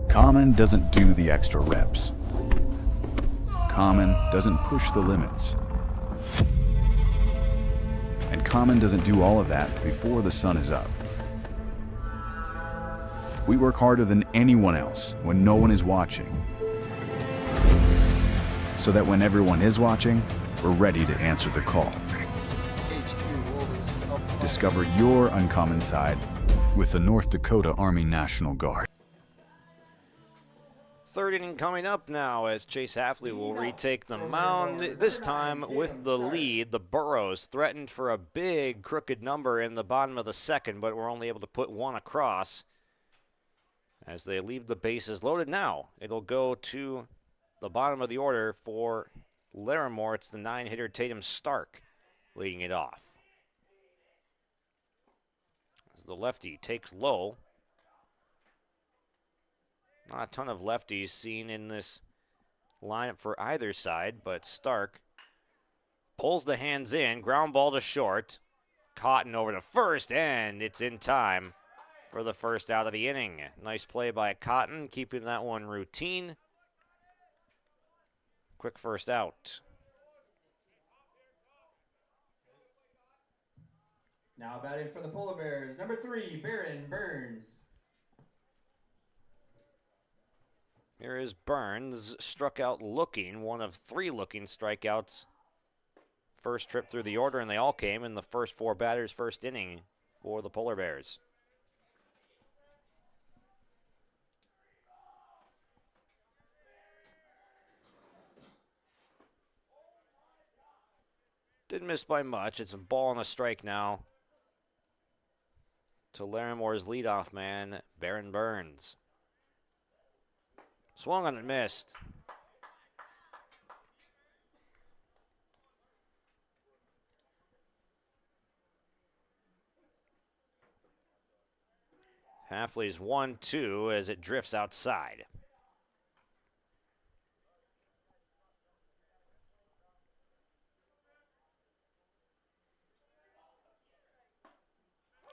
Common doesn't do the extra reps. Common doesn't push the limits. And Common doesn't do all of that before the sun is up. We work harder than anyone else when no one is watching, so that when everyone is watching, we're ready to answer the call. Discover your uncommon side with the North Dakota Army National Guard. Third inning coming up now as Chase Hafley will retake the mound, this time with the lead. The Burros threatened for a big crooked number in the bottom of the second, but were only able to put one across as they leave the bases loaded. Now it'll go to the bottom of the order for Larimore. It's the 9-hitter Tatum Stark leading it off. As the lefty takes low. Not a ton of lefties seen in this lineup for either side, but Stark pulls the hands in, ground ball to short. Cotton over to first, and it's in time for the first out of the inning. Nice play by Cotton, keeping that one routine. Quick first out. Now batting for the Polar Bears, number 3, Baron Burns. Here is Burns, struck out looking, one of 3 looking strikeouts. First trip through the order, and they all came in the first 4 batters, first inning for the Polar Bears. Didn't miss by much. It's a ball and a strike now to Larimore's leadoff man, Baron Burns. Swung on and missed. Hafley's 1-2 as it drifts outside.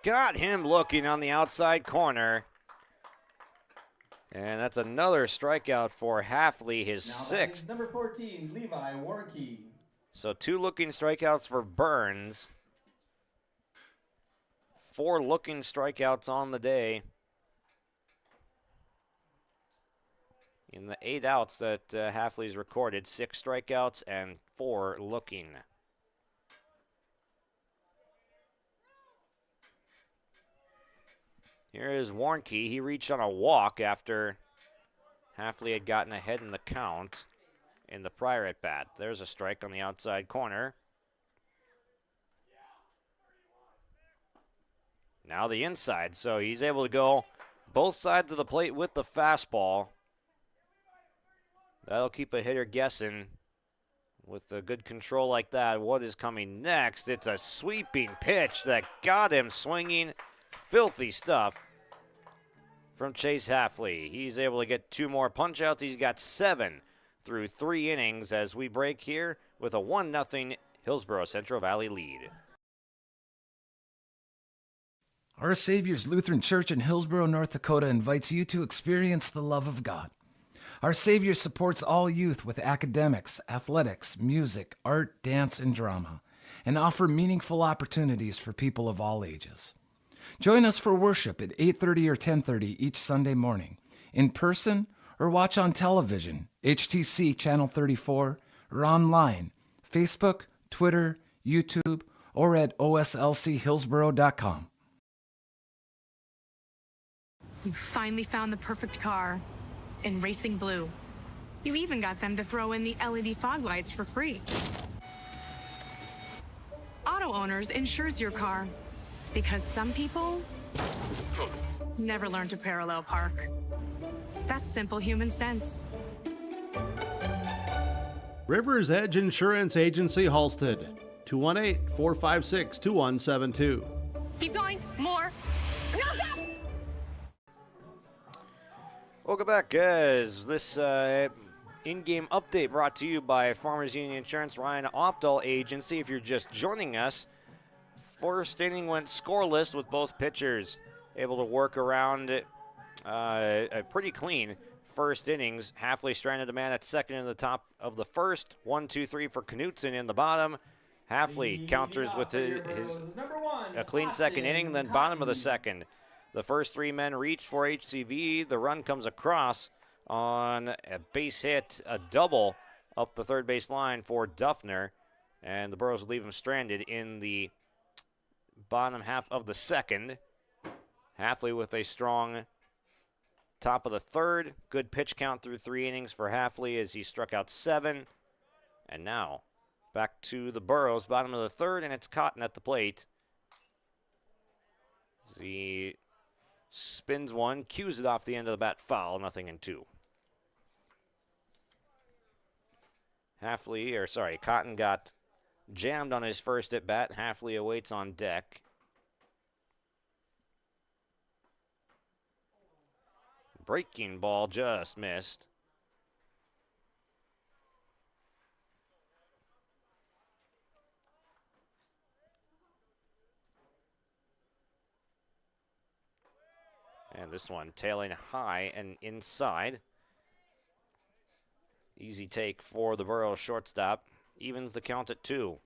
Got him looking on the outside corner. And that's another strikeout for Hafley, his 6th. Number 14, Levi Warnke. So 2 looking strikeouts for Burns. 4 looking strikeouts on the day. In the 8 outs that Hafley's recorded, 6 strikeouts and 4 looking. Here is Warnke. He reached on a walk after Hafley had gotten ahead in the count in the prior at-bat. There's a strike on the outside corner. Now the inside, so he's able to go both sides of the plate with the fastball. That'll keep a hitter guessing with a good control like that. What is coming next? It's a sweeping pitch that got him swinging. Filthy stuff from Chase Hafley. He's able to get 2 more punch-outs. He's got 7 through 3 innings as we break here with a 1-0 Hillsboro Central Valley lead. Our Savior's Lutheran Church in Hillsboro, North Dakota invites you to experience the love of God. Our Savior supports all youth with academics, athletics, music, art, dance, and drama, and offer meaningful opportunities for people of all ages. Join us for worship at 8:30 or 10:30 each Sunday morning, in person or watch on television, HTC Channel 34, or online, Facebook, Twitter, YouTube, or at oslchillsboro.com. You finally found the perfect car in racing blue. You even got them to throw in the LED fog lights for free. Auto Owners insures your car because some people never learn to parallel park. That's simple human sense. River's Edge Insurance Agency, Halsted, 218-456-2172. Keep going, more. No, stop! Welcome back, guys. This in-game update brought to you by Farmers Union Insurance Ryan Optal Agency. If you're just joining us, first inning went scoreless with both pitchers able to work around it a pretty clean first innings. Hafley stranded a man at second in the top of the first. 1-2-3 for Knutson in the bottom. Hafley counters with a clean second inning, then bottom of the second. The first 3 men reached for HCV. The run comes across on a base hit, a double up the third base line for Duffner. And the Burros leave him stranded in the bottom half of the second. Hafley with a strong top of the third. Good pitch count through 3 innings for Hafley as he struck out 7. And now back to the Burros, bottom of the third, and it's Cotton at the plate. As he spins one, cues it off the end of the bat, foul, 0-2. Cotton got jammed on his first at bat. Hafley awaits on deck. Breaking ball just missed. And this one tailing high and inside. Easy take for the Burros shortstop. Evens the count at 2.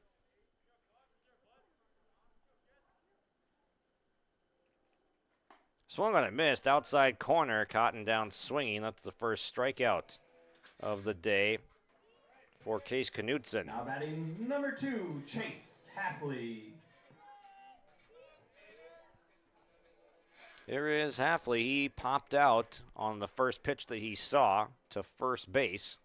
Swung on and missed. Outside corner. Cotton down swinging. That's the first strikeout of the day for Case Knutson. Now batting's number 2, Chase Hafley. Here is Hafley. He popped out on the first pitch that he saw to first base.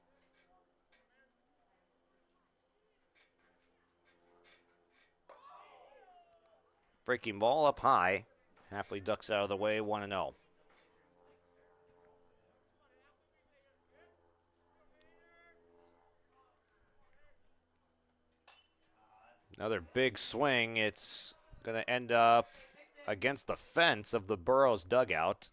Breaking ball up high. Hafley ducks out of the way, 1-0. Another big swing. It's going to end up against the fence of the Burros dugout.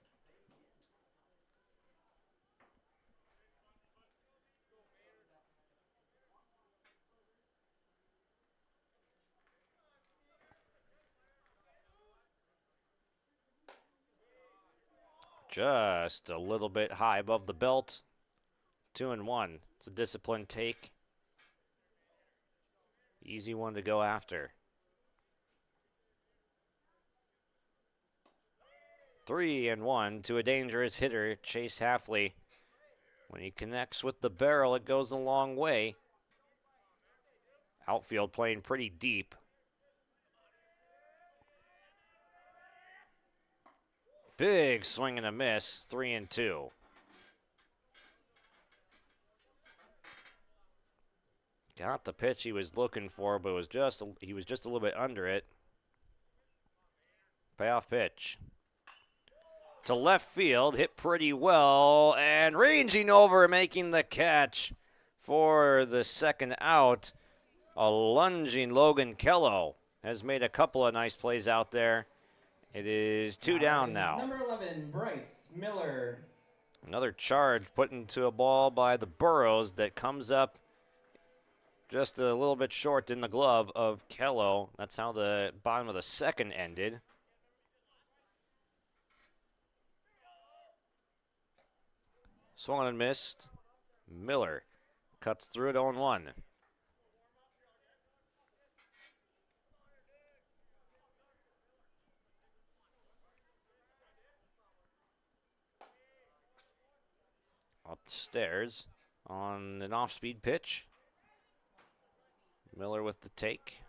Just a little bit high above the belt. 2-1. It's a disciplined take. Easy one to go after. 3-1 to a dangerous hitter, Chase Hafley. When he connects with the barrel, it goes a long way. Outfield playing pretty deep. Big swing and a miss, 3-2. Got the pitch he was looking for, but he was just a little bit under it. Payoff pitch. To left field, hit pretty well, and ranging over, making the catch for the second out. A lunging Logan Kello has made a couple of nice plays out there. It is 2 down now. Number 11, Bryce Miller. Another charge put into a ball by the Burros that comes up just a little bit short in the glove of Kello. That's how the bottom of the second ended. Swung and missed. Miller cuts through it 0-1. Upstairs on an off-speed pitch. Miller with the take.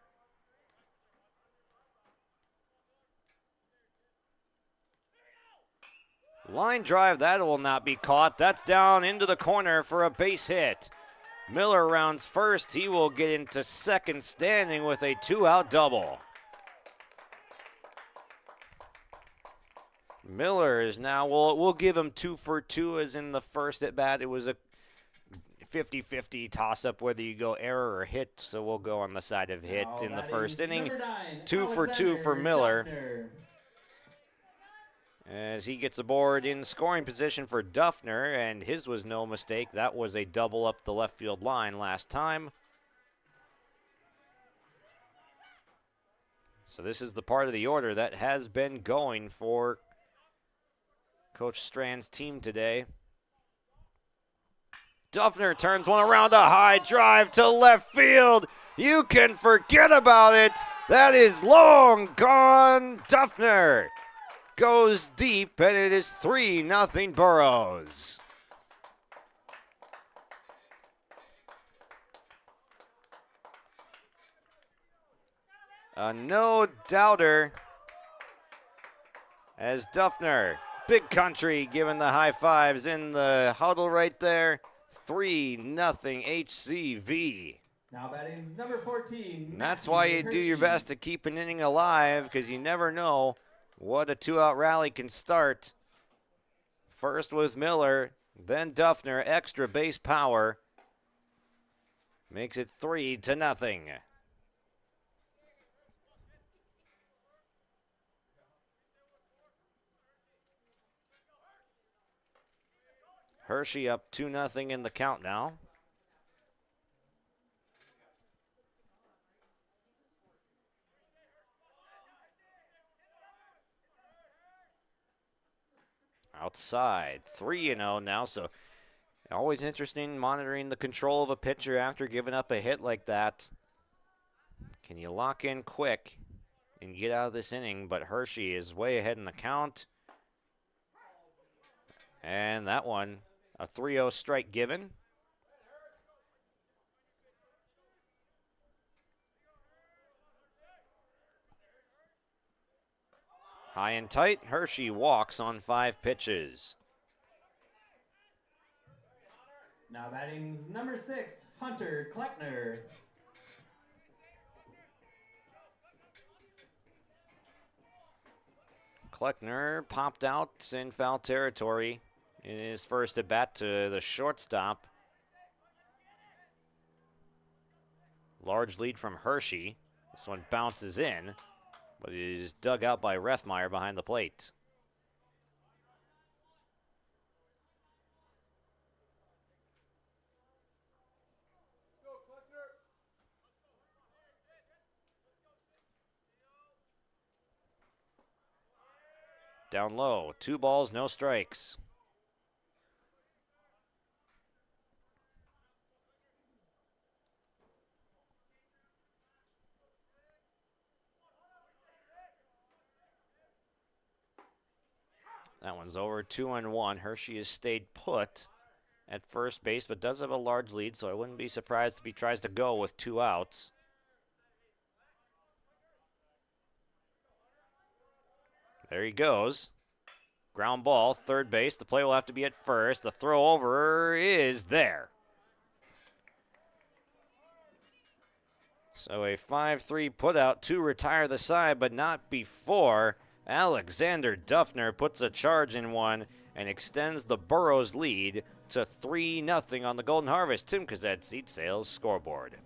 Line drive, that will not be caught. That's down into the corner for a base hit. Miller rounds first. He will get into second standing with a 2-out double. Miller is now, we'll give him 2 for 2 as in the first at bat. It was a 50-50 toss-up whether you go error or hit, so we'll go on the side of hit in the first inning. 2 for 2 for Miller. As he gets aboard in scoring position for Duffner, and his was no mistake. That was a double up the left field line last time. So this is the part of the order that has been going for Coach Strand's team today. Duffner turns one around, a high drive to left field. You can forget about it. That is long gone. Duffner goes deep, and it is 3-0 Burros. A no-doubter as Duffner, big country, giving the high fives in the huddle right there. 3-0 HCV. Now batting's number 14. And that's why you do your best to keep an inning alive, because you never know what a 2-out rally can start. First with Miller, then Duffner, extra base power. Makes it 3-0. Hershey up 2-0 in the count now. Outside, 3-0 now, so always interesting monitoring the control of a pitcher after giving up a hit like that. Can you lock in quick and get out of this inning? But Hershey is way ahead in the count. And that one, a 3-0 strike given. High and tight, Hershey walks on 5 pitches. Now batting's number 6, Hunter Kleckner. Kleckner popped out in foul territory in his first at bat to the shortstop. Large lead from Hershey. This one bounces in, but it is dug out by Rethmeyer behind the plate. Down low, 2 balls, no strikes. That one's over, 2-1. Hershey has stayed put at first base, but does have a large lead, so I wouldn't be surprised if he tries to go with 2 outs. There he goes. Ground ball, third base. The play will have to be at first. The throw over is there. So a 5-3 putout to retire the side, but not before Alexander Duffner puts a charge in one and extends the Burros lead to 3-0 on the Golden Harvest Tim Cazette Seed Sales scoreboard.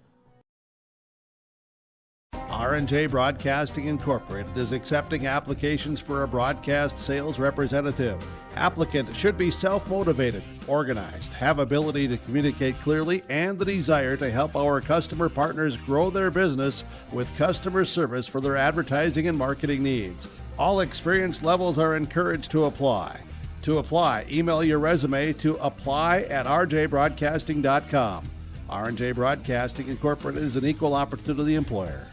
R&J Broadcasting Incorporated is accepting applications for a broadcast sales representative. Applicant should be self-motivated, organized, have ability to communicate clearly, and the desire to help our customer partners grow their business with customer service for their advertising and marketing needs. All experience levels are encouraged to apply. To apply, email your resume to apply@rjbroadcasting.com. R&J Broadcasting Incorporated is an equal opportunity employer.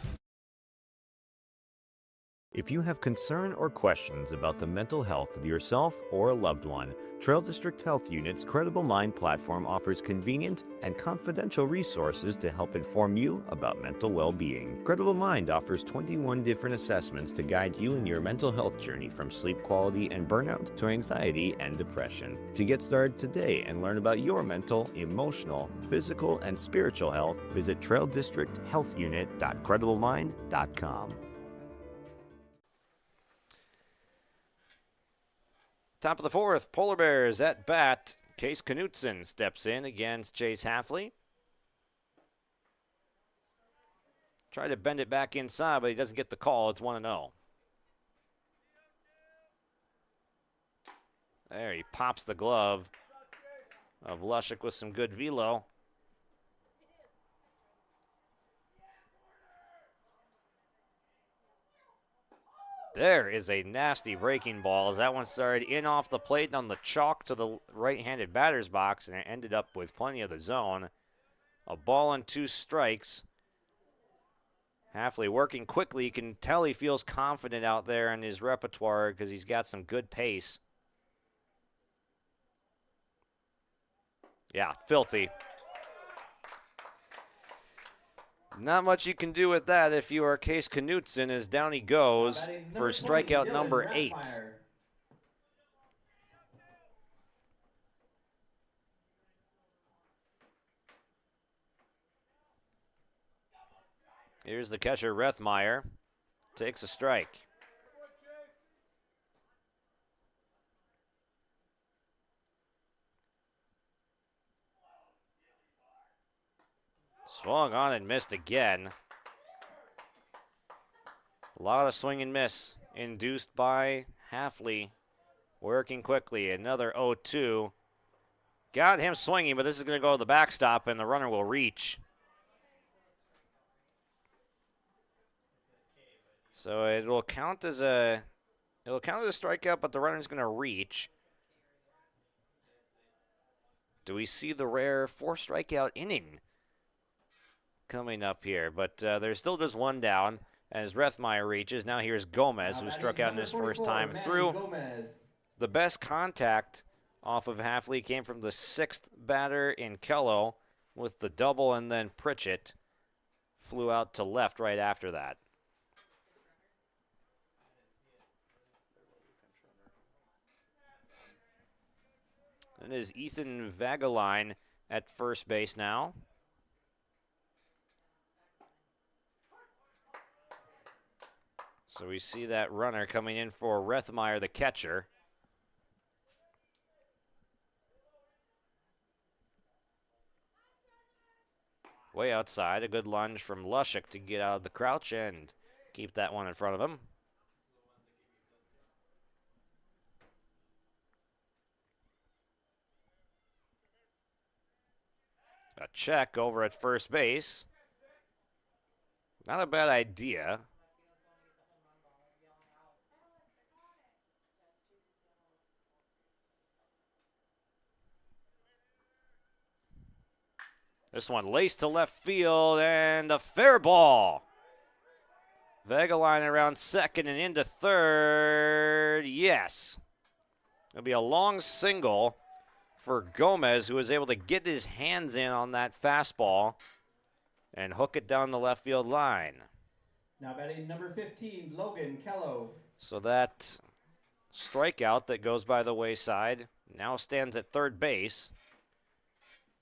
If you have concern or questions about the mental health of yourself or a loved one, Trail District Health Unit's Credible Mind platform offers convenient and confidential resources to help inform you about mental well-being. Credible Mind offers 21 different assessments to guide you in your mental health journey, from sleep quality and burnout to anxiety and depression. To get started today and learn about your mental, emotional, physical, and spiritual health, visit traildistricthealthunit.crediblemind.com. Top of the 4th, Polar Bears at bat. Case Knutson steps in against Chase Hafley. Tried to bend it back inside, but he doesn't get the call. It's 1-0. There, he pops the glove of Lushik with some good velo. There is a nasty breaking ball as that one started in off the plate and on the chalk to the right-handed batter's box, and it ended up with plenty of the zone. A ball and 2 strikes. Hafley working quickly. You can tell he feels confident out there in his repertoire because he's got some good pace. Yeah, filthy. Not much you can do with that if you are Case Knutson, as down he goes for strikeout number 8. Here's the catcher, Rethmeyer. Takes a strike. Swung on and missed again. A lot of swing and miss induced by Halfley. Working quickly. Another 0-2. Got him swinging, but this is going to go to the backstop, and the runner will reach. So it'll count as a strikeout, but the runner's going to reach. Do we see the rare 4-strikeout inning coming up here? But there's still just one down as Rethmeyer reaches. Now here's Gomez, who struck out in his first time through. The best contact off of Halfley came from the 6th batter in Kello with the double, and then Pritchett flew out to left right after that. And it is Ethan Vagaline at first base now. So we see that runner coming in for Rethmeyer, the catcher. Way outside, a good lunge from Lushik to get out of the crouch and keep that one in front of him. A check over at first base. Not a bad idea. This one laced to left field, and a fair ball. Vagaline around second and into third. Yes. It'll be a long single for Gomez, who was able to get his hands in on that fastball and hook it down the left field line. Now batting number 15, Logan Kello. So that strikeout that goes by the wayside now stands at third base.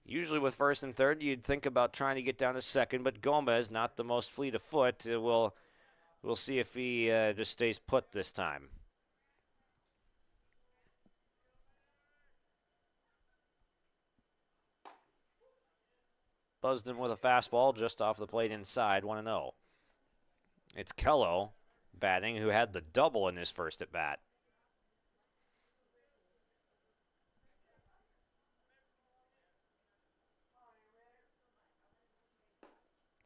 Usually with first and third, you'd think about trying to get down to second, but Gomez, not the most fleet of foot, we'll see if he just stays put this time. Buzzed him with a fastball just off the plate inside, 1-0. It's Kello batting, who had the double in his first at bat.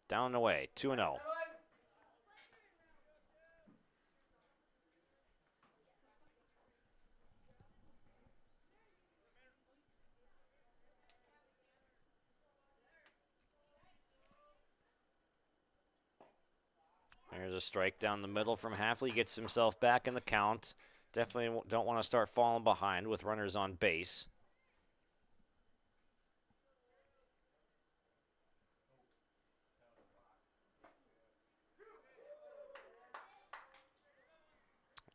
Down and away, 2-0. There's a strike down the middle from Halfley. Gets himself back in the count. Definitely don't want to start falling behind with runners on base.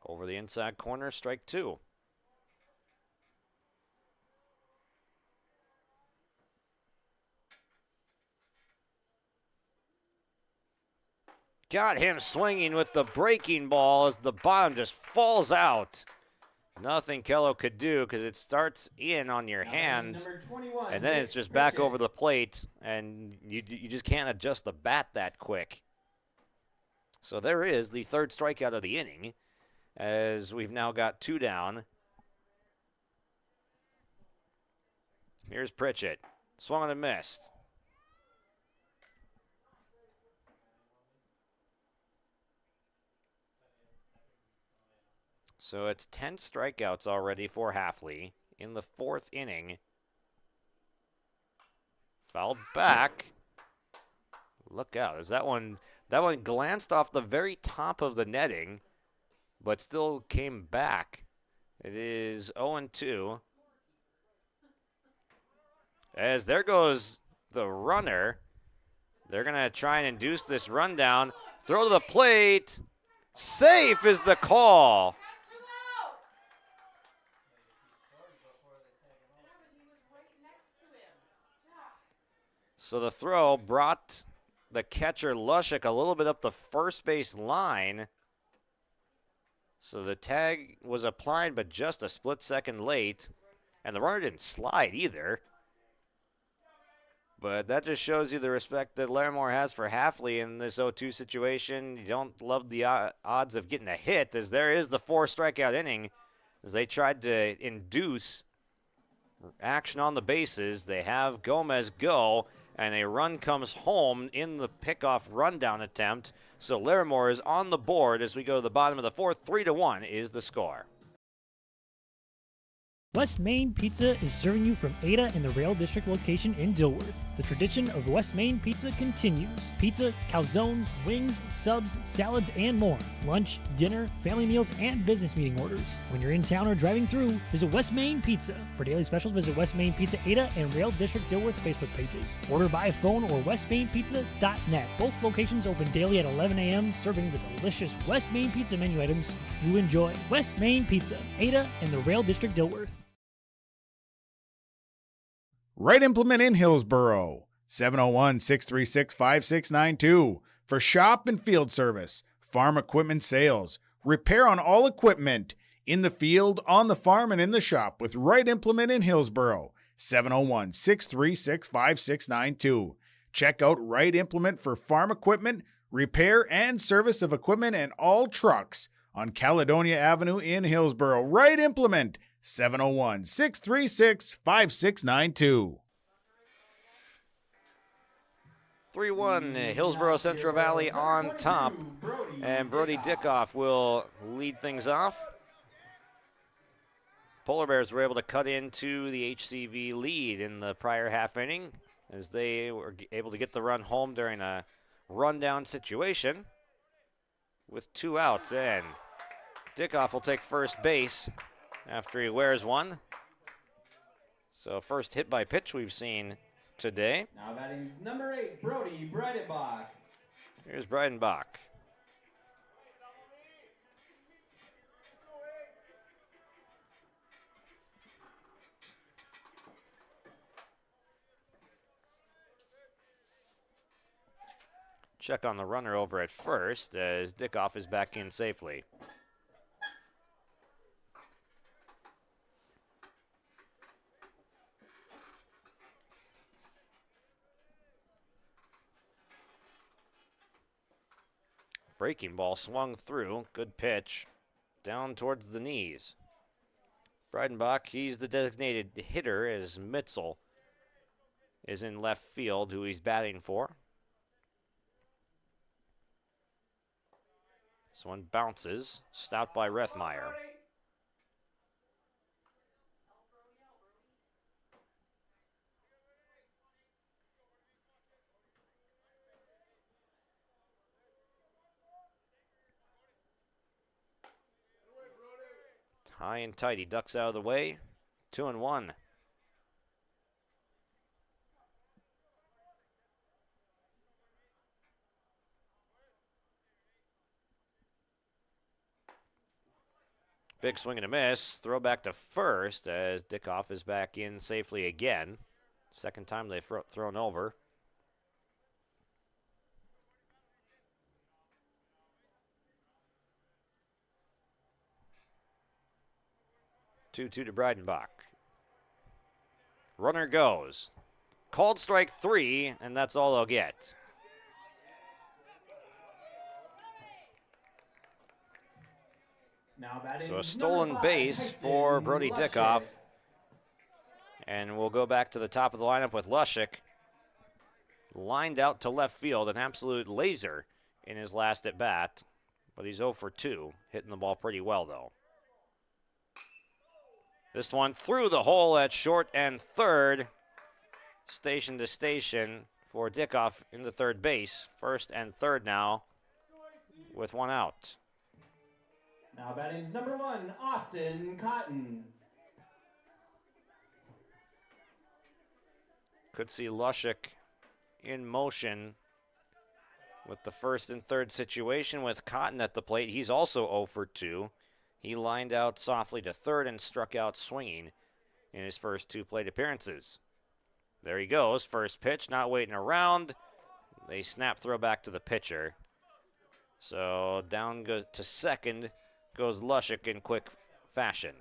Over the inside corner, strike two. Got him swinging with the breaking ball as the bottom just falls out. Nothing Kello could do because it starts in on your hands, and then it's just back over the plate, and you just can't adjust the bat that quick. So there is the third strikeout of the inning, as we've now got two down. Here's Pritchett. Swung and missed. So it's 10 strikeouts already for Halfley in the fourth inning. Fouled back. Look out. Is that one glanced off the very top of the netting, but still came back. It is 0-2. As there goes the runner. They're going to try and induce this rundown. Throw to the plate. Safe is the call. So the throw brought the catcher Lushik a little bit up the first base line. So the tag was applied, but just a split second late. And the runner didn't slide either. But that just shows you the respect that Larimore has for Hafley in this 0-2 situation. You don't love the odds of getting a hit, as there is the 4-strikeout inning. As they tried to induce action on the bases. They have Gomez go, and a run comes home in the pickoff rundown attempt. So Larimore is on the board as we go to the bottom of the fourth. 3-1 is the score. West Main Pizza is serving you from Ada and the Rail District location in Dilworth. The tradition of West Main Pizza continues. Pizza, calzones, wings, subs, salads, and more. Lunch, dinner, family meals, and business meeting orders. When you're in town or driving through, visit West Main Pizza. For daily specials, visit West Main Pizza Ada and Rail District Dilworth Facebook pages. Order by phone or westmainpizza.net. Both locations open daily at 11 a.m., serving the delicious West Main Pizza menu items you enjoy. West Main Pizza, Ada and the Rail District Dilworth. Right Implement in Hillsboro, 701-636-5692. For shop and field service, farm equipment sales, repair on all equipment, in the field, on the farm, and in the shop with Right Implement in Hillsboro, 701-636-5692. Check out Right Implement for farm equipment, repair and service of equipment and all trucks on Caledonia Avenue in Hillsboro. Right Implement, 701-636-5692. 3-1, Hillsboro Central Valley on top. And Brody Dickoff will lead things off. Polar Bears were able to cut into the HCV lead in the prior half inning as they were able to get the run home during a rundown situation with 2 outs. And Dickoff will take first base after he wears one. So first hit by pitch we've seen today. Now batting is number 8, Brody Breidenbach. Here's Breidenbach. Check on the runner over at first as Dickoff is back in safely. Breaking ball swung through. Good pitch. Down towards the knees. Breidenbach, he's the designated hitter as Mitzel is in left field, who he's batting for. This one bounces. Stopped by Rethmeyer. High and tight. He ducks out of the way. 2-1. Big swing and a miss. Throw back to first as Dickoff is back in safely again. Second time they've thrown over. Two to Breidenbach. Runner goes. Called strike 3, and that's all they'll get. Now batting So a stolen base for Brody Dickoff. And we'll go back to the top of the lineup with Lushik. Lined out to left field, an absolute laser in his last at bat. But he's 0 for 2, hitting the ball pretty well though. This one through the hole at short and third. Station to station for Dickoff into third base. First and third now with 1 out. Now batting is number 1, Austin Cotton. Could see Lushik in motion with the first and third situation with Cotton at the plate. He's also 0 for 2. He lined out softly to third and struck out swinging in his first 2 plate appearances. There he goes. First pitch, not waiting around. They snap throw back to the pitcher. So down to second goes Lushik in quick fashion.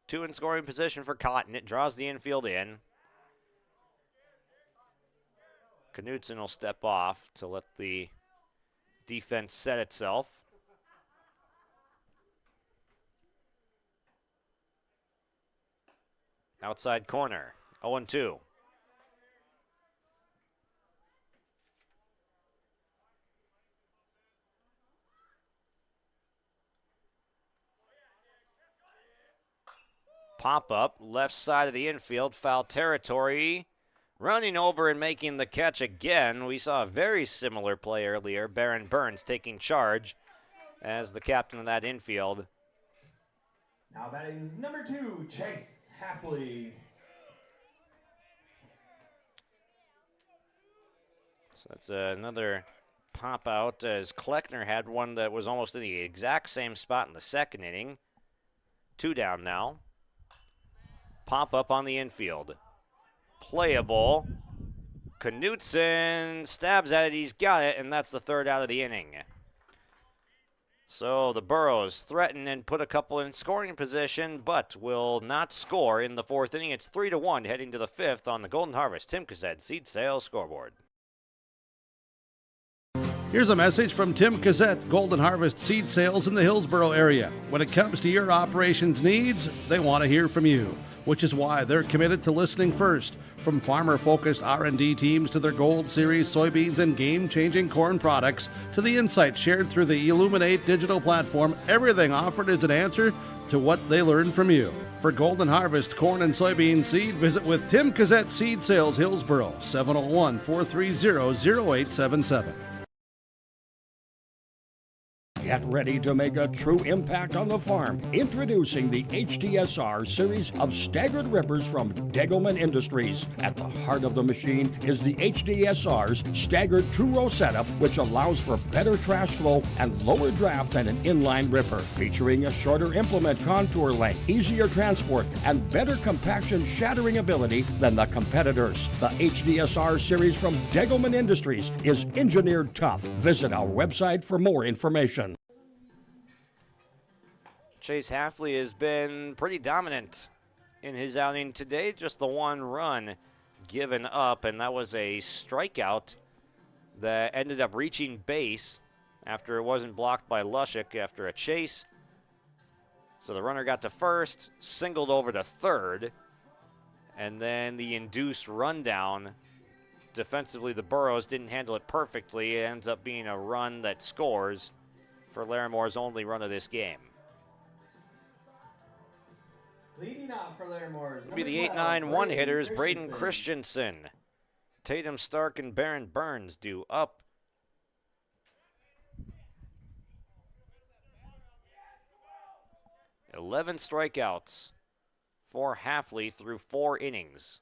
2 in scoring position for Cotton. It draws the infield in. Knudsen will step off to let the defense set itself. Outside corner, 0-2. Pop up, left side of the infield, foul territory. Running over and making the catch again. We saw a very similar play earlier. Baron Burns taking charge as the captain of that infield. Now batting is number 2, Chase Halfley. So that's another pop out as Kleckner had one that was almost in the exact same spot in the second inning. 2 down now. Pop up on the infield. Playable. Knudsen stabs at it. He's got it, and that's the 3rd out of the inning. So the Burros threaten and put a couple in scoring position, but will not score in the 4th inning. It's 3-1 heading to the 5th on the Golden Harvest Tim Cassett Seed Sales scoreboard. Here's a message from Tim Cassett, Golden Harvest Seed Sales in the Hillsboro area. When it comes to your operations needs, they want to hear from you, which is why they're committed to listening first. From farmer-focused R&D teams to their Gold Series soybeans and game-changing corn products to the insights shared through the Illuminate digital platform, everything offered is an answer to what they learned from you. For Golden Harvest corn and soybean seed, visit with Tim Cassett Seed Sales Hillsboro, 701-430-0877. Get ready to make a true impact on the farm. Introducing the HTSR series of staggered rippers from Degelman Industries. At the heart of the machine is the HTSR's staggered two-row setup, which allows for better trash flow and lower draft than an inline ripper. Featuring a shorter implement contour length, easier transport, and better compaction shattering ability than the competitors. The HTSR series from Degelman Industries is engineered tough. Visit our website for more information. Chase Halfley has been pretty dominant in his outing today. Just the 1 run given up, and that was a strikeout that ended up reaching base after it wasn't blocked by Lushik after a chase. So the runner got to first, singled over to third, and then the induced rundown. Defensively, the Burros didn't handle it perfectly. It ends up being a run that scores for Larimore's only run of this game. Leading off for Larimore's It'll be the 8-9 one-hitters, Braden Christensen. Tatum Stark and Baron Burns due up. "11 strikeouts for Halfley through 4 innings.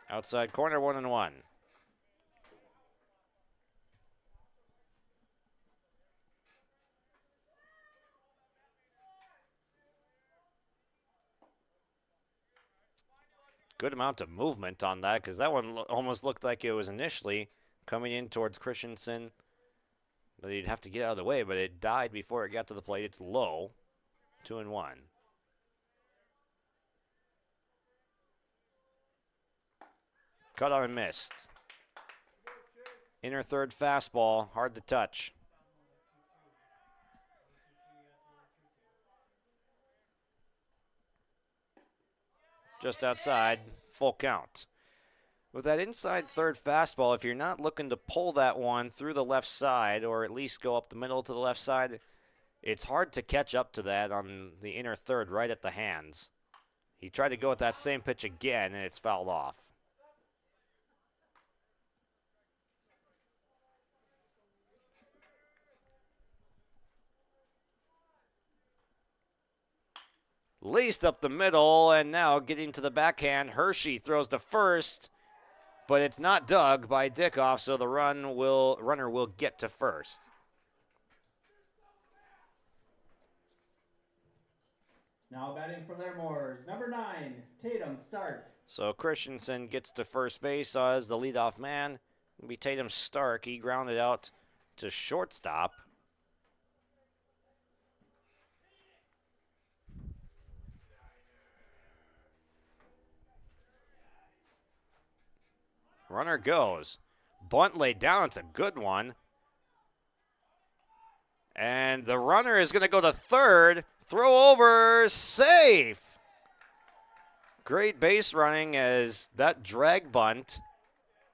Outside corner, 1-1. Good amount of movement on that, because that one almost looked like it was initially coming in towards Christensen, but he'd have to get out of the way, but it died before it got to the plate. It's low, 2-1. Cut on and missed. Inner third fastball, hard to touch. Just outside, full count. With that inside third fastball, if you're not looking to pull that one through the left side or at least go up the middle to the left side, it's hard to catch up to that on the inner third right at the hands. He tried to go with that same pitch again, and it's fouled off. Laced up the middle, and now getting to the backhand. Hershey throws to first, but it's not dug by Dickoff, so the runner will get to first. Now batting for Larimore, number 9, Tatum, start. So Christensen gets to first base as the leadoff man. It'll be Tatum Stark. He grounded out to shortstop. Runner goes. Bunt laid down. It's a good one. And the runner is going to go to third. Throw over. Safe. Great base running as that drag bunt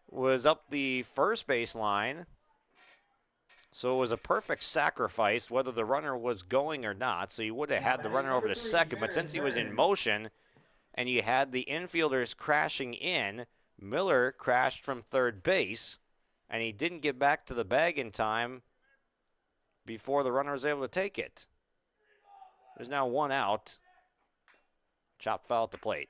was up the first base line. So it was a perfect sacrifice whether the runner was going or not. So you would have had the runner over to second. But since he was in motion and you had the infielders crashing in, Miller crashed from third base, and he didn't get back to the bag in time before the runner was able to take it. There's now one out. Chopped foul at the plate.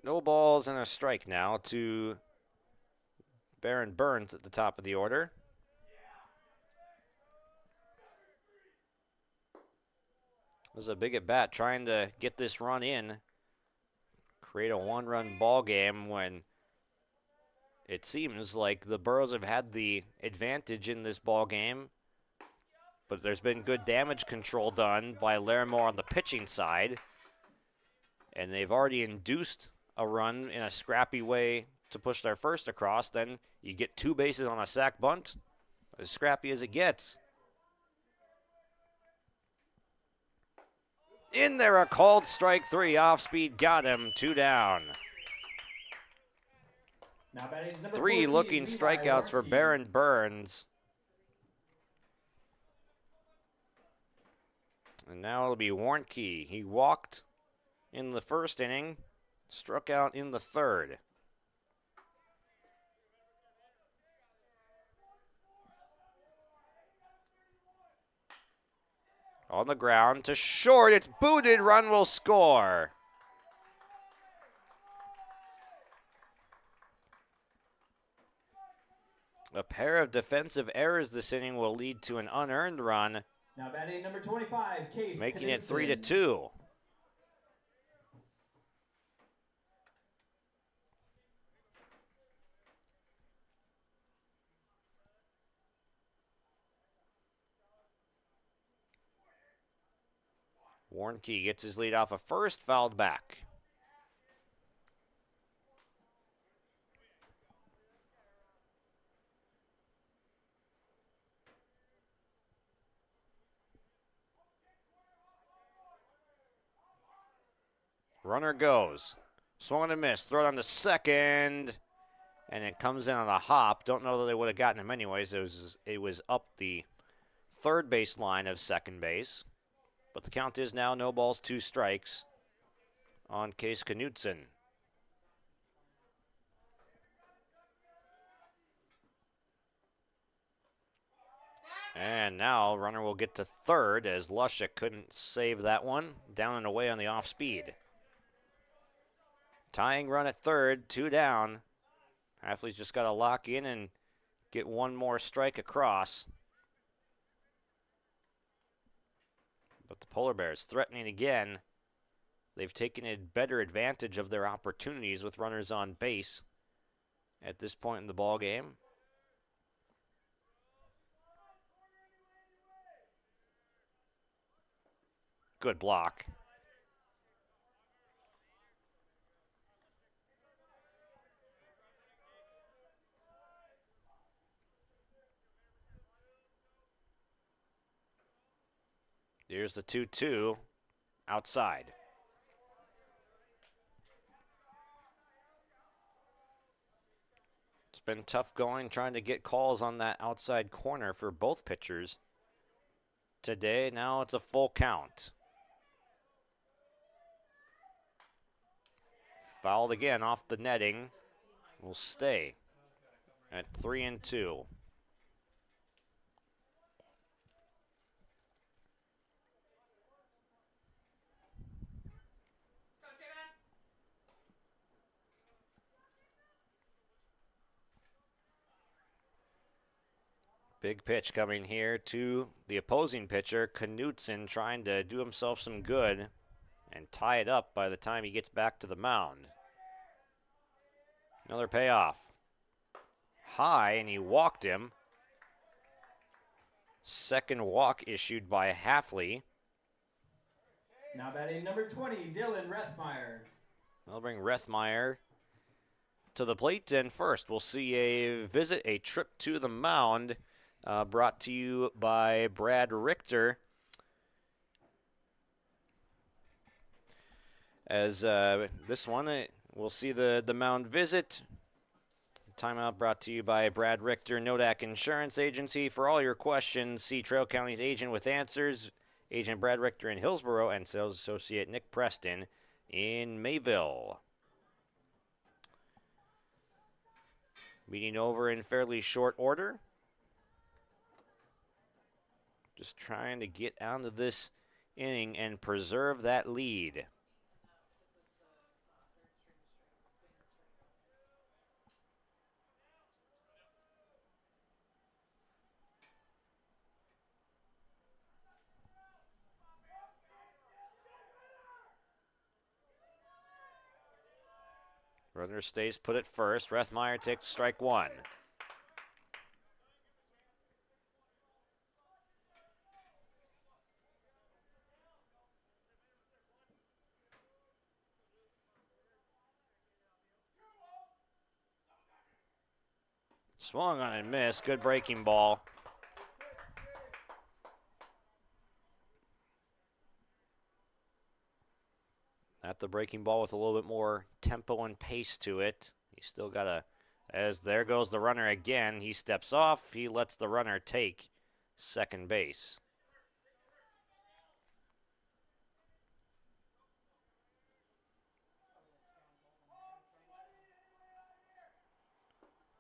No balls and a strike now to Baron Burns at the top of the order. This is a big at bat trying to get this run in, create a one-run ball game when it seems like the Burros have had the advantage in this ball game, but there's been good damage control done by Larimore on the pitching side, and they've already induced a run in a scrappy way to push their first across. Then you get 2 bases on a sac bunt, as scrappy as it gets. In there, a called strike 3. Off speed got him. 2 down. Now batting is number 3 14, looking Levi strikeouts for Warnke. Baron Burns. And now it'll be Warnke. He walked in the first inning, struck out in the third. On the ground to short. It's booted. Run will score. A pair of defensive errors this inning will lead to an unearned run, Now batting number 25, Case making it Knudsen. 3-2. Warnke gets his lead off a first, fouled back. Runner goes. Swung and a miss. Throw it on to second. And it comes in on a hop. Don't know that they would have gotten him anyways. It was up the third base line of second base. But the count is now no balls, 2 strikes on Case Knudsen. And now runner will get to third as Lushik couldn't save that one. Down and away on the off speed. Tying run at third, 2 down. Hafley's just got to lock in and get one more strike across. But the Polar Bears threatening again. They've taken a better advantage of their opportunities with runners on base at this point in the ball game. Good block. Here's the 2-2 outside. It's been tough going trying to get calls on that outside corner for both pitchers today. Now it's a full count. Fouled again off the netting. Will stay at 3-2. Big pitch coming here to the opposing pitcher, Knutson, trying to do himself some good and tie it up by the time he gets back to the mound. Another payoff. High, and he walked him. Second walk issued by Halfley. Now batting number 20, Dylan Rethmeyer. They'll bring Rethmeyer to the plate, and first we'll see a trip to the mound brought to you by Brad Richter. As this one, we'll see the mound visit. Timeout brought to you by Brad Richter, Nodak Insurance Agency. For all your questions, see Trail County's agent with answers, Agent Brad Richter in Hillsboro, and sales associate Nick Preston in Mayville. Meeting over in fairly short order. Just trying to get out of this inning and preserve that lead. Runner stays put at first. Rethmeyer takes strike one. Swung on and missed. Good breaking ball. At the breaking ball with a little bit more tempo and pace to it. He's still got as there goes the runner again. He steps off. He lets the runner take second base.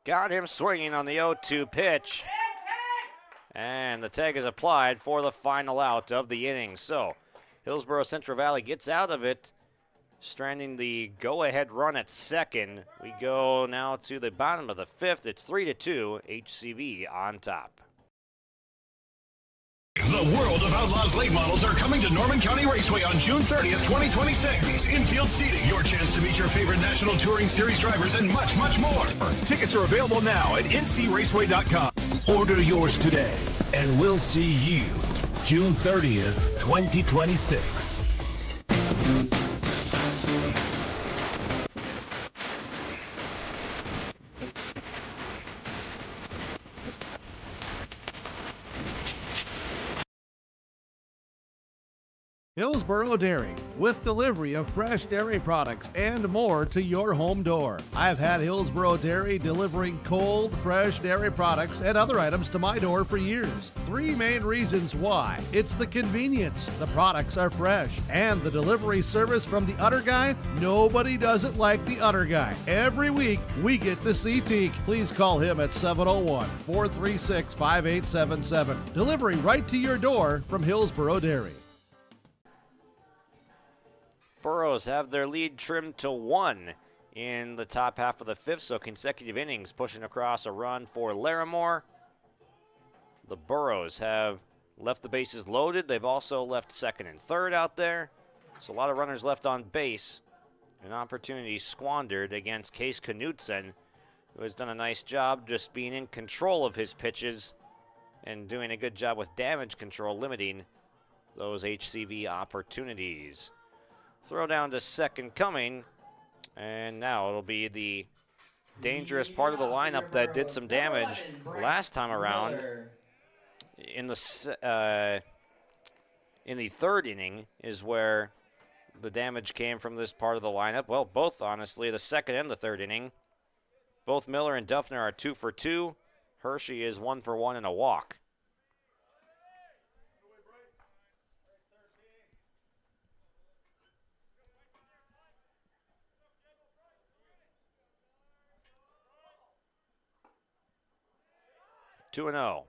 Got him swinging on the 0-2 pitch. And the tag is applied for the final out of the inning. So Hillsboro Central Valley gets out of it, stranding the go-ahead run at second. We go now to the bottom of the fifth. It's 3-2, HCV on top. The World of Outlaws late models are coming to Norman County Raceway on June 30th, 2026. Infield seating, your chance to meet your favorite National Touring Series drivers, and much, much more. Tickets are available now at ncraceway.com. Order yours today, and we'll see you June 30th, 2026. Hillsboro Dairy, with delivery of fresh dairy products and more to your home door. I've had Hillsboro Dairy delivering cold, fresh dairy products and other items to my door for years. Three main reasons why. It's the convenience, the products are fresh, and the delivery service from the Udder Guy. Nobody does it like the Udder Guy. Every week, we get the CT. Please call him at 701-436-5877. Delivery right to your door from Hillsboro Dairy. Burros have their lead trimmed to 1 in the top half of the fifth, so consecutive innings pushing across a run for Larimore. The Burros have left the bases loaded. They've also left second and third out there. So a lot of runners left on base. An opportunity squandered against Case Knutson, who has done a nice job just being in control of his pitches and doing a good job with damage control, limiting those HCV opportunities. Throw down to second coming, and now it'll be the dangerous part of the lineup that did some damage last time around. In the third inning is where the damage came from this part of the lineup. Well, both, honestly, the second and the third inning. Both Miller and Duffner are 2 for 2. Hershey is 1 for 1 and a walk. Two and 0.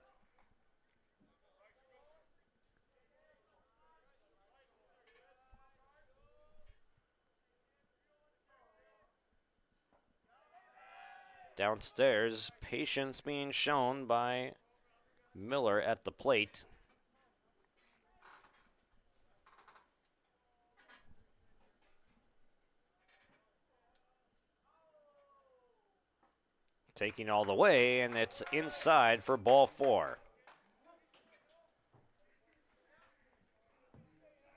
Downstairs, patience being shown by Miller at the plate. Taking all the way, and it's inside for ball 4.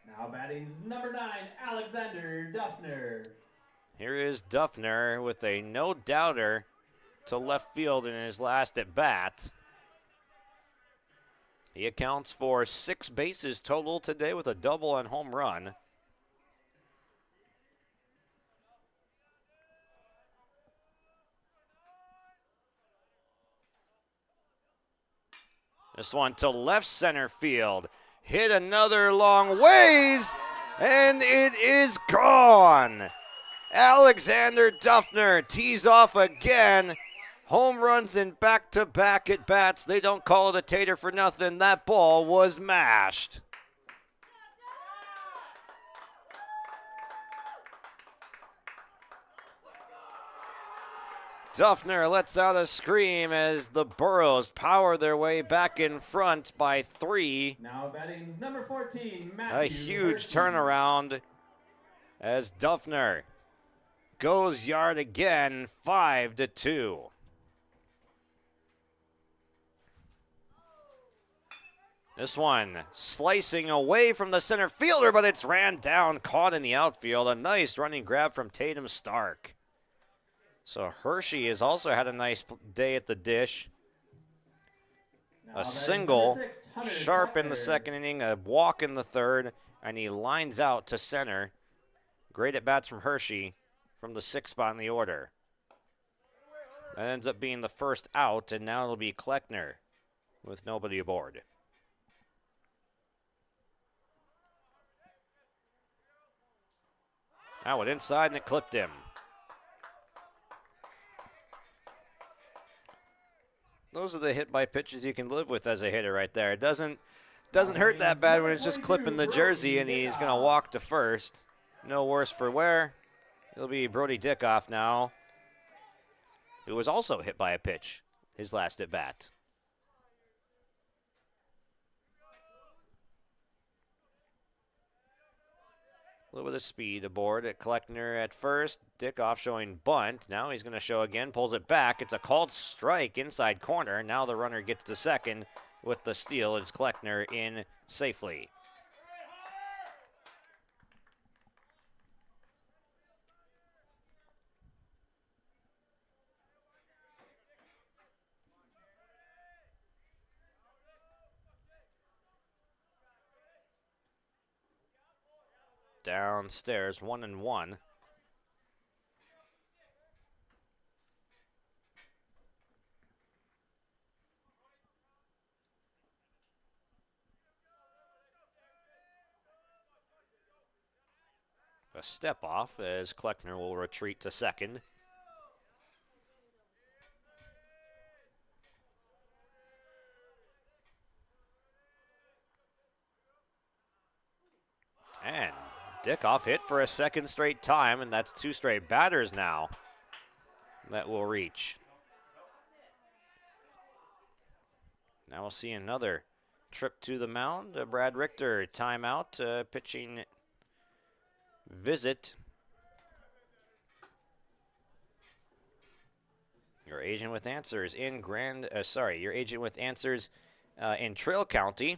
Now batting's number 9, Alexander Duffner. Here is Duffner with a no-doubter to left field in his last at bat. He accounts for 6 bases total today with a double and home run. This one to left center field. Hit another long ways, and it is gone. Alexander Duffner tees off again. Home runs in back-to-back at-bats. They don't call it a tater for nothing. That ball was mashed. Duffner lets out a scream as the Burros power their way back in front by 3. Now batting's number 14, Matthew A huge Hershey. turnaround as Duffner goes yard again, 5-2. This one slicing away from the center fielder, but it's ran down, caught in the outfield. A nice running grab from Tatum Stark. So Hershey has also had a nice day at the dish. A single, sharp in the second inning, a walk in the third, and he lines out to center. Great at bats from Hershey from the 6th spot in the order. That ends up being the first out, and now it'll be Kleckner with nobody aboard. Now went inside and it clipped him. Those are the hit by pitches you can live with as a hitter right there. It doesn't hurt that bad when it's just clipping the jersey and he's going to walk to first. No worse for wear. It'll be Brody Dickoff now, who was also hit by a pitch his last at bat. A little bit of speed aboard at Kleckner at first. Dickoff showing bunt. Now he's going to show again, pulls it back. It's a called strike inside corner. Now the runner gets to second with the steal. It's Kleckner in safely. Downstairs, 1-1. A step off as Kleckner will retreat to second. And Dickoff hit for a second straight time, and that's 2 straight batters now that will reach. Now we'll see another trip to the mound. Brad Richter, timeout, pitching visit. Your agent with answers in your agent with answers in Trail County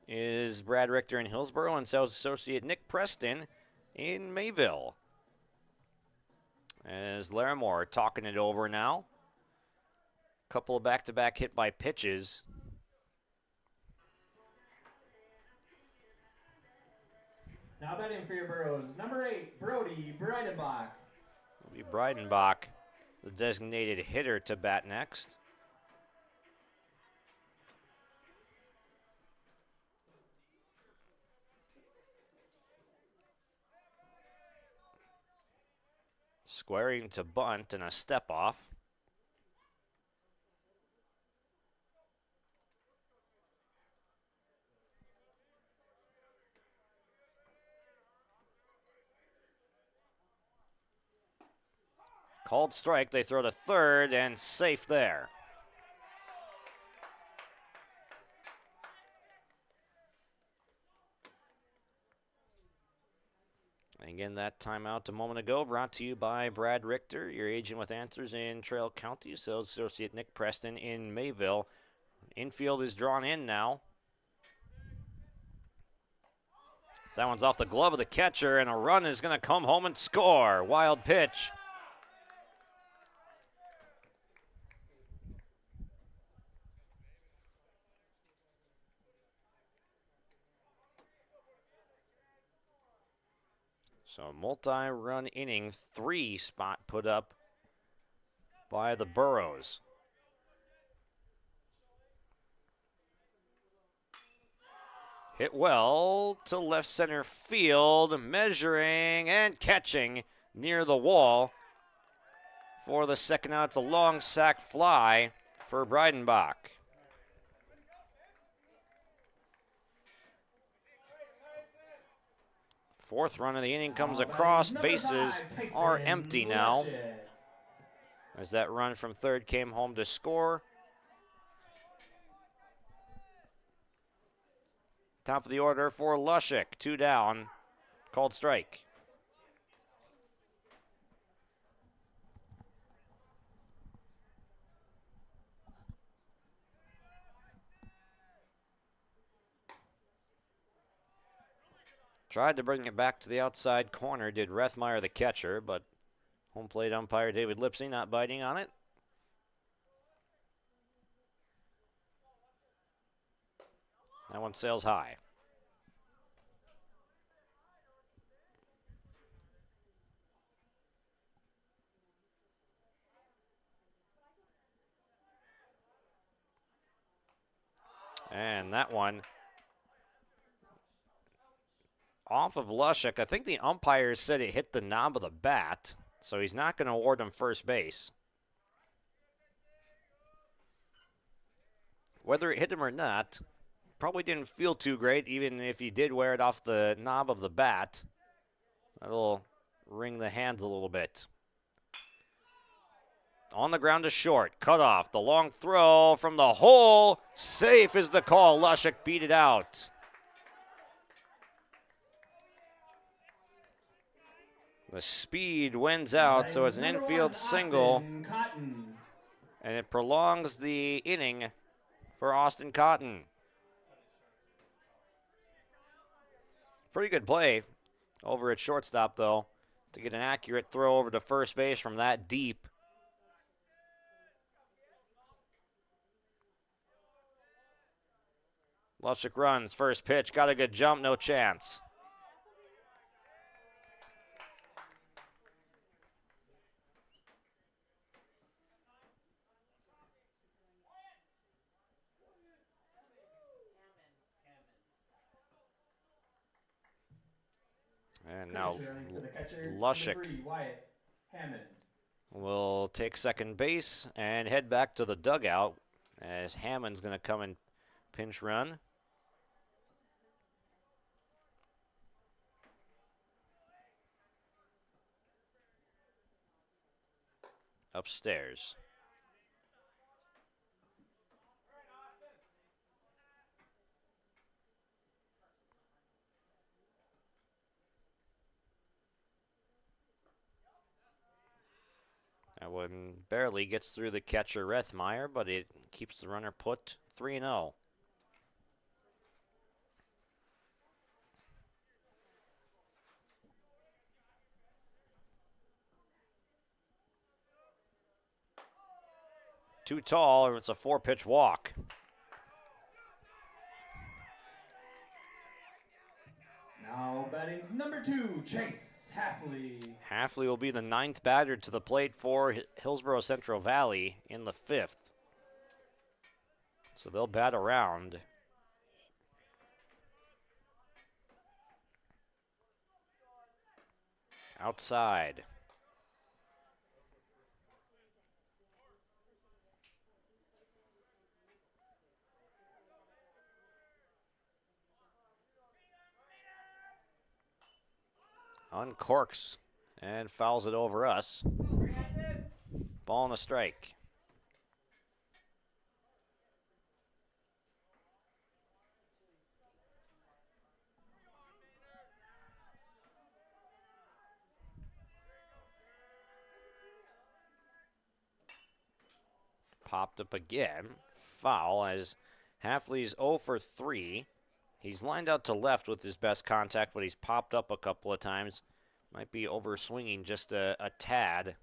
is Brad Richter in Hillsboro and sales associate Nick Preston in Mayville. As Larimore talking it over now. Couple of back-to-back hit by pitches. Now batting for your Burros, number 8, Brody Breidenbach. It'll be Breidenbach, the designated hitter, to bat next. Squaring to bunt and a step off. Called strike, they throw to third and safe there. Again, that timeout a moment ago brought to you by Brad Richter, your agent with answers in Trail County, sales associate Nick Preston in Mayville. Infield is drawn in now. That one's off the glove of the catcher, and a run is going to come home and score. Wild pitch. So multi-run inning, 3 spot put up by the Burros. Hit well to left center field, measuring and catching near the wall. For the second out, it's a long sac fly for Breidenbach. Fourth run of the inning comes across. Bases are empty now, as that run from third came home to score. Top of the order for Lushik. 2 down. Called strike. Tried to bring it back to the outside corner, did Rethmeyer, the catcher, but home plate umpire David Lipsy not biting on it. That one sails high. And that one off of Lushik. I think the umpire said it hit the knob of the bat, so he's not going to award him first base. Whether it hit him or not, probably didn't feel too great, even if he did wear it off the knob of the bat. That'll wring the hands a little bit. On the ground to short, cut off, the long throw from the hole. Safe is the call. Lushik beat it out. The speed wins out, so it's an infield single, and it prolongs the inning for Austin Cotton. Pretty good play over at shortstop, though, to get an accurate throw over to first base from that deep. Lushik runs, first pitch, got a good jump, no chance. And now Lushik will take second base and head back to the dugout as Hammond's going to come and pinch run. Upstairs. That one barely gets through the catcher Rethmeyer, but it keeps the runner put 3-0. Too tall, or it's a 4-pitch walk. Now batting's number 2, Chase Hafley. Hafley will be the 9th batter to the plate for Hillsboro Central Valley in the 5th. So they'll bat around. Outside. Uncorks and fouls it over us. Ball and a strike. popped up again. Foul as Hafley's 0 for 3. He's lined out to left with his best contact, but he's popped up a couple of times. Might be over swinging just a tad.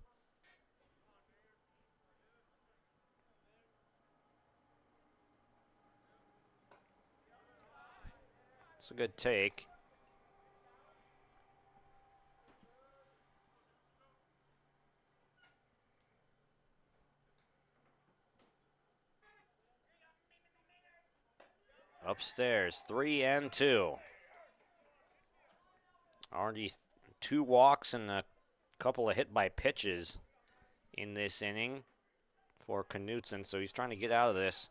It's a good take. Upstairs, 3-2. Already 2 walks and a couple of hit by pitches in this inning for Knutson, so he's trying to get out of this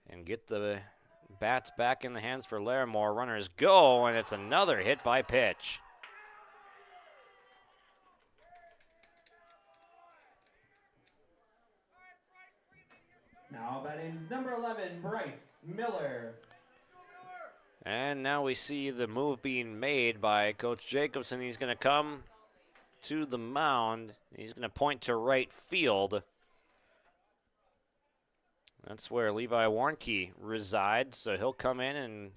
and get the bats back in the hands for Larimore. Runners go, and it's another hit by pitch. Now batting's number 11, Bryce Miller. And now we see the move being made by Coach Jacobson. He's going to come to the mound. He's going to point to right field. That's where Levi Warnke resides, so he'll come in and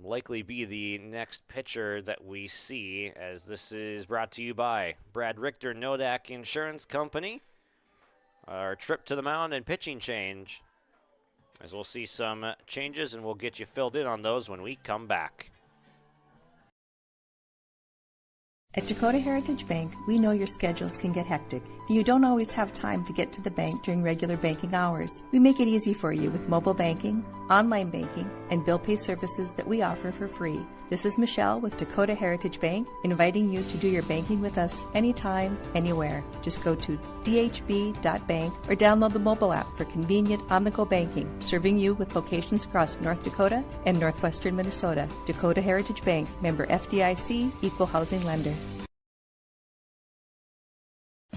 likely be the next pitcher that we see, as this is brought to you by Brad Richter Nodak Insurance Company. Our trip to the mound and pitching change, as we'll see some changes, and we'll get you filled in on those when we come back. At Dakota Heritage Bank, we know your schedules can get hectic, and you don't always have time to get to the bank during regular banking hours. We make it easy for you with mobile banking, online banking, and bill pay services that we offer for free. This is Michelle with Dakota Heritage Bank, inviting you to do your banking with us anytime, anywhere. Just go to dhb.bank or download the mobile app for convenient on-the-go banking, serving you with locations across North Dakota and northwestern Minnesota. Dakota Heritage Bank, member FDIC, equal housing lender.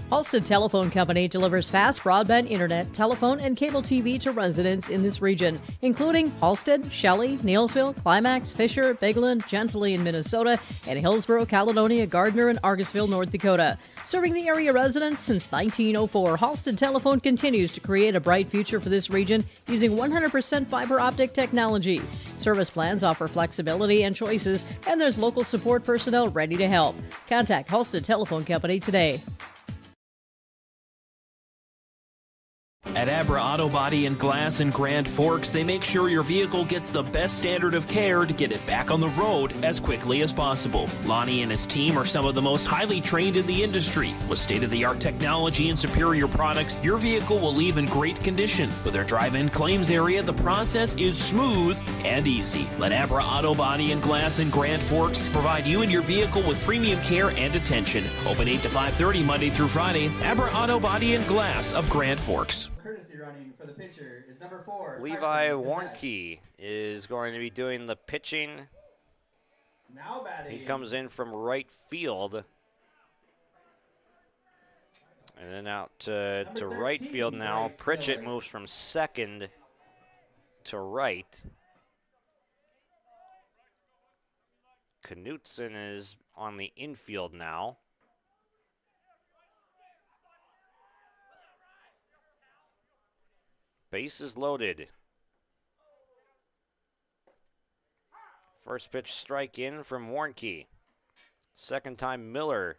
Halstead Telephone Company delivers fast broadband internet, telephone, and cable TV to residents in this region, including Halstead, Shelley, Neelsville, Climax, Fisher, Bigland, Gentilly in Minnesota, and Hillsboro, Caledonia, Gardner, and Argosville, North Dakota. Serving the area residents since 1904, Halstead Telephone continues to create a bright future for this region using 100% fiber optic technology. Service plans offer flexibility and choices, and there's local support personnel ready to help. Contact Halstead Telephone Company today. At Abra Auto Body and Glass in Grand Forks, they make sure your vehicle gets the best standard of care to get it back on the road as quickly as possible. Lonnie and his team are some of the most highly trained in the industry. With state-of-the-art technology and superior products, your vehicle will leave in great condition. With their drive-in claims area, the process is smooth and easy. Let Abra Auto Body and Glass in Grand Forks provide you and your vehicle with premium care and attention. Open 8 to 5:30 Monday through Friday. Abra Auto Body and Glass of Grand Forks. Courtesy running for the pitcher is number 4. Levi Warnke is going to be doing the pitching. Now batting. He comes in from right field. And then out to right field now. Pritchett moves from second to right. Knutson is on the infield now. Bases loaded. First pitch strike in from Warnke. Second time Miller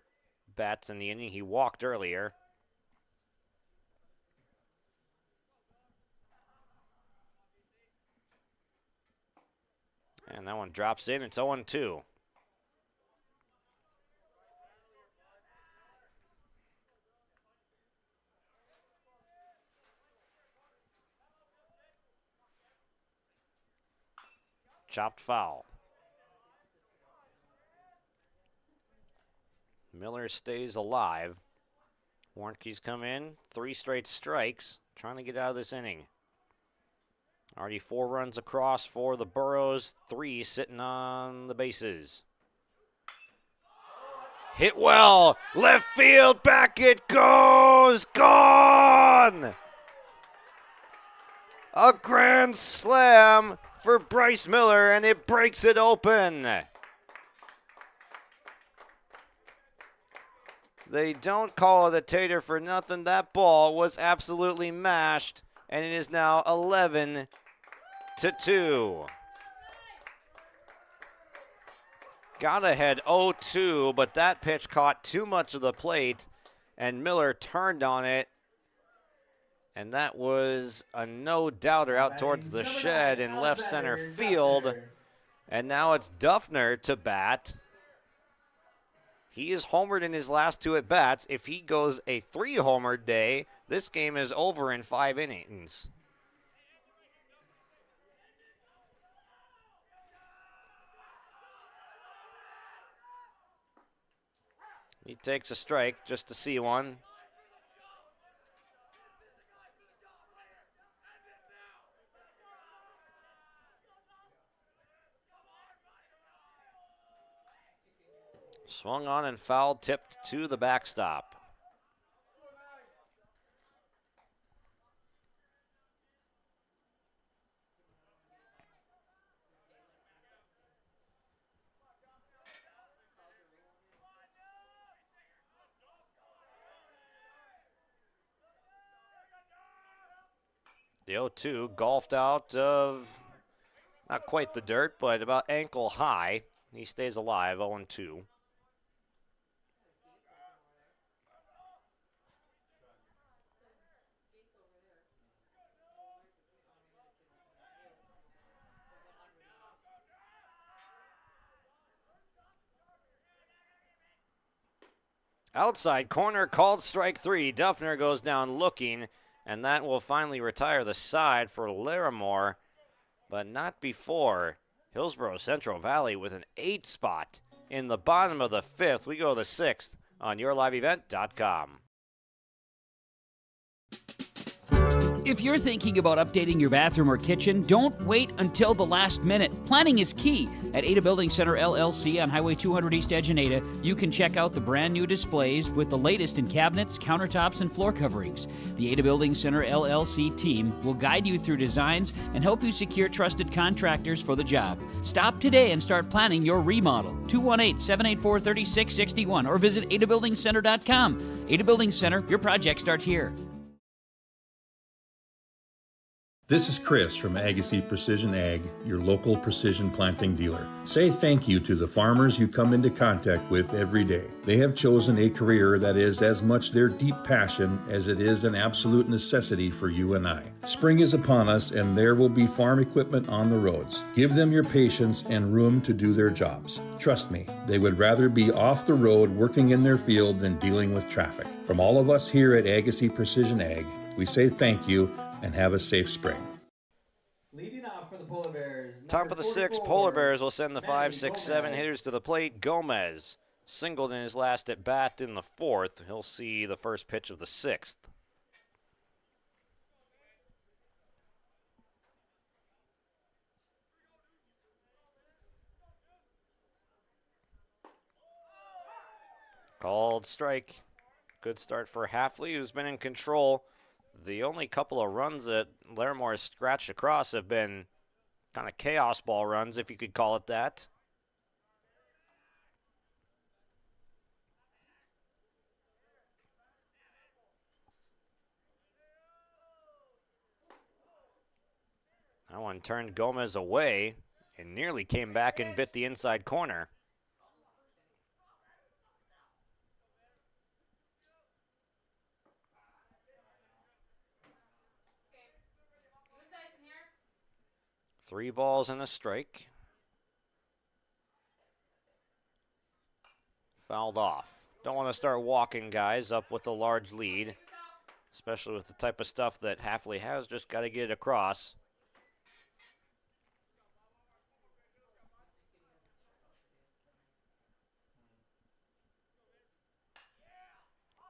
bats in the inning. He walked earlier. And that one drops in. It's 0-2. Chopped foul. Miller stays alive. Warnke's come in. 3 straight strikes. Trying to get out of this inning. Already 4 runs across for the Burros. 3 sitting on the bases. Hit well. Left field. Back it goes. Gone. A grand slam for Bryce Miller, and it breaks it open. They don't call it a tater for nothing. That ball was absolutely mashed, and it is now 11-2. Got ahead 0-2, but that pitch caught too much of the plate, and Miller turned on it. And that was a no-doubter out towards the shed in left center field. And now it's Duffner to bat. He is homered in his last 2 at-bats. If he goes a 3-homer day, this game is over in 5 innings. He takes a strike just to see one. Swung on and foul, tipped to the backstop. The 0-2 golfed out of not quite the dirt, but about ankle high. He stays alive, 0-2. Outside corner called strike 3. Duffner goes down looking, and that will finally retire the side for Larimore, but not before. Hillsboro Central Valley with an 8 spot in the bottom of the 5th. We go to the 6th on yourliveevent.com. If you're thinking about updating your bathroom or kitchen, don't wait until the last minute. Planning is key. At Ada Building Center LLC on Highway 200 East Edge in Ada, you can check out the brand new displays with the latest in cabinets, countertops, and floor coverings. The Ada Building Center LLC team will guide you through designs and help you secure trusted contractors for the job. Stop today and start planning your remodel. 218-784-3661 or visit adabuildingcenter.com. Ada Building Center, your project starts here. This is Chris from Agassiz Precision Ag, your local precision planting dealer. Say thank you to the farmers you come into contact with every day. They have chosen a career that is as much their deep passion as it is an absolute necessity for you and I. Spring is upon us and there will be farm equipment on the roads. Give them your patience and room to do their jobs. Trust me, they would rather be off the road working in their field than dealing with traffic. From all of us here at Agassiz Precision Ag, we say thank you and have a safe spring. Leading off for the Polar Bears. Top of the 6th, Polar Bears will send the 5, 6, 7 hitters to the plate. Gomez singled in his last at bat in the 4th. He'll see the first pitch of the 6th. Called strike. Good start for Halfley, who's been in control. The only couple of runs that Larimore has scratched across have been kind of chaos ball runs, if you could call it that. That one turned Gomez away and nearly came back and bit the inside corner. Three balls and a strike. Fouled off. Don't want to start walking guys up with a large lead, especially with the type of stuff that Halfley has. Just got to get it across.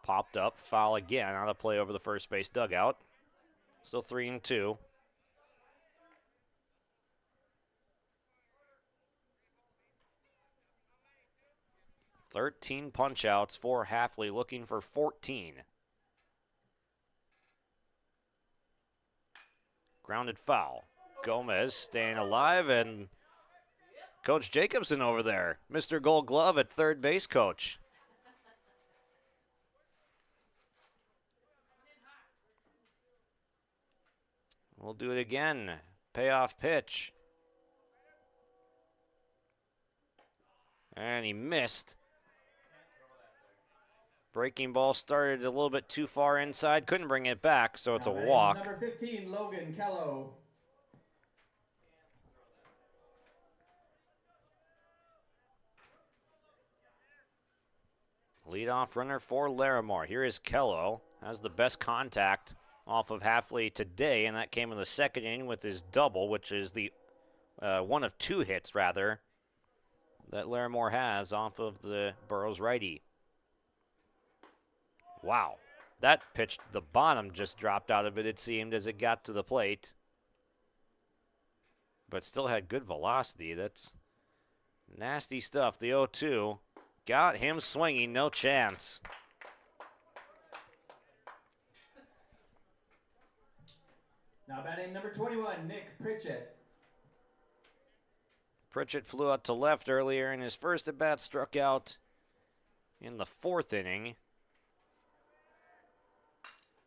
Popped up, foul again, out of play over the first base dugout. Still 3-2. 13 punch-outs for Halfley, looking for 14. Grounded foul. Gomez staying alive, and Coach Jacobson over there, Mr. Gold Glove at third base coach. We'll do it again. Payoff pitch. And he missed. Breaking ball started a little bit too far inside. Couldn't bring it back, so it's a walk. Number 15, Logan Kello. Leadoff runner for Larimore. Here is Kello. Has the best contact off of Halfley today, and that came in the second inning with his double, which is the one of 2 hits, rather, that Larimore has off of the Burrows righty. Wow. That pitch, the bottom just dropped out of it, it seemed, as it got to the plate. But still had good velocity. That's nasty stuff. The 0-2 got him swinging. No chance. Now batting number 21, Nick Pritchett. Pritchett flew out to left earlier in his first at-bat, struck out in the 4th inning.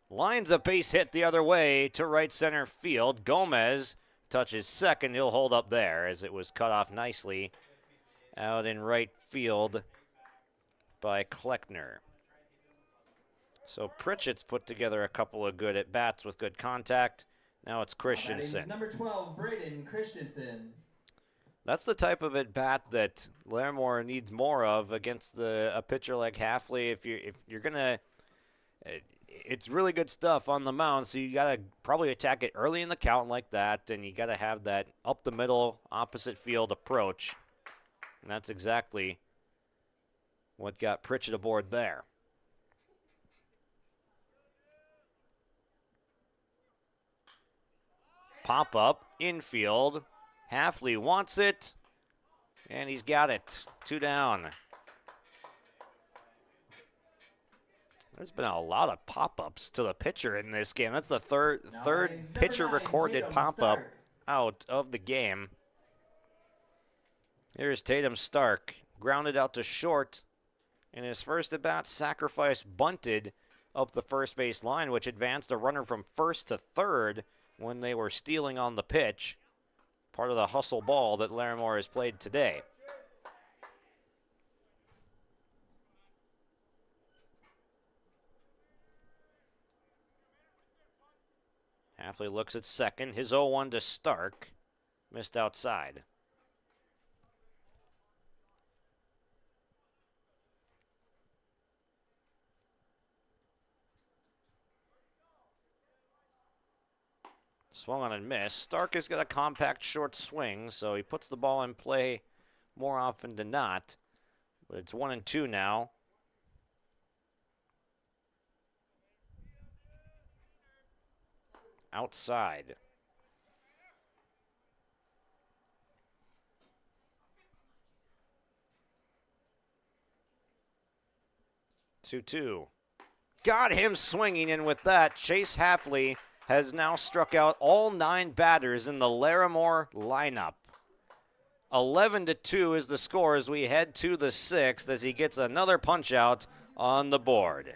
Lines a base hit the other way to right center field. Gomez touches second. He'll hold up there as it was cut off nicely out in right field by Kleckner. So Pritchett's put together a couple of good at-bats with good contact. Now it's Christensen. Number 12, Braden Christensen. That's the type of at-bat that Larimore needs more of against a pitcher like Halfley. If you're going to... It's really good stuff on the mound, so you got to probably attack it early in the count like that, and you got to have that up-the-middle, opposite-field approach. And that's exactly what got Pritchett aboard there. Pop-up, infield. Halfley wants it, and he's got it. 2 down. There's been a lot of pop-ups to the pitcher in this game. That's the third pitcher-recorded pop-up out of the game. Here's Tatum Stark, grounded out to short. In his first at-bat, sacrifice bunted up the first base line, which advanced a runner from first to third when they were stealing on the pitch. Part of the hustle ball that Larimore has played today. Halfley looks at second. His 0-1 to Stark. Missed outside. Swung on and missed. Stark has got a compact short swing, so he puts the ball in play more often than not. But it's 1-2 now. Outside. Two. Got him swinging, and with that, Chase Halfley has now struck out all 9 batters in the Larimore lineup. 11-2 is the score as we head to the 6th as he gets another punch out on the board.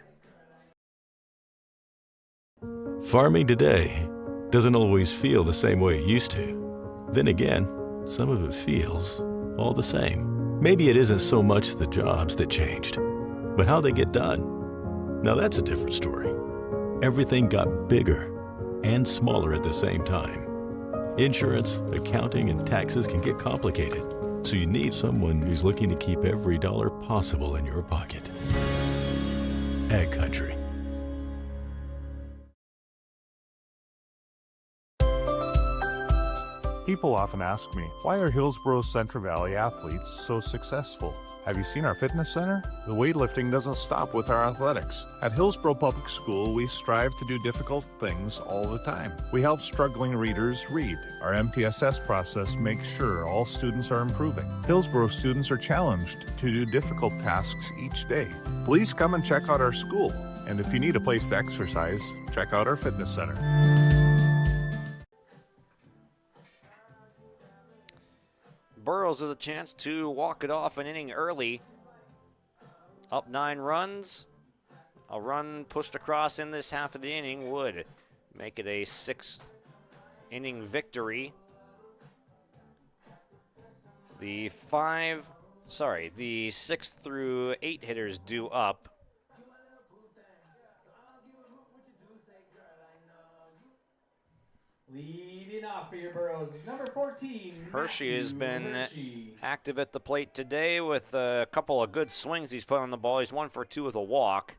Farming today doesn't always feel the same way it used to. Then again, some of it feels all the same. Maybe it isn't so much the jobs that changed, but how they get done. Now that's a different story. Everything got bigger and smaller at the same time. Insurance, accounting, and taxes can get complicated, so you need someone who's looking to keep every dollar possible in your pocket. Ag Country. People often ask me, why are Hillsboro Central Valley athletes so successful? Have you seen our fitness center? The weightlifting doesn't stop with our athletics. At Hillsboro Public School, we strive to do difficult things all the time. We help struggling readers read. Our MTSS process makes sure all students are improving. Hillsboro students are challenged to do difficult tasks each day. Please come and check out our school. And if you need a place to exercise, check out our fitness center. Burrows with a chance to walk it off an inning early. Up 9 runs. A run pushed across in this half of the inning would make it a 6 inning victory. The 6 through 8 hitters due up. Leading off for your Burros, number 14, Hershey has been Hershey. active at the plate today with a couple of good swings he's put on the ball. He's 1 for 2 with a walk.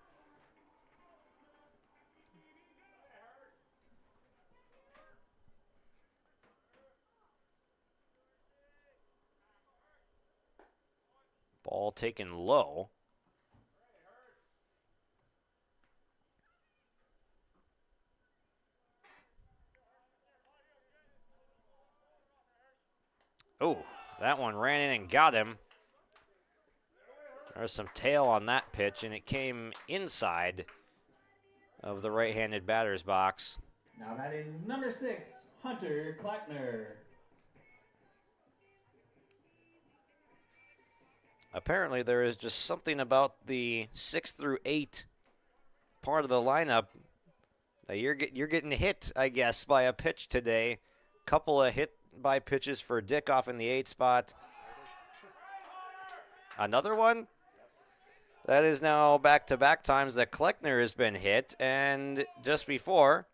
Ball taken low. Oh, that one ran in and got him. There's some tail on that pitch, and it came inside of the right-handed batter's box. Now that is number 6, Hunter Kleckner. Apparently, there is just something about the 6 through 8 part of the lineup that you're getting hit, I guess, by a pitch today. Couple of hit by pitches for Dickoff in the 8 spot. Another one? That is now back-to-back times that Kleckner has been hit, and just before,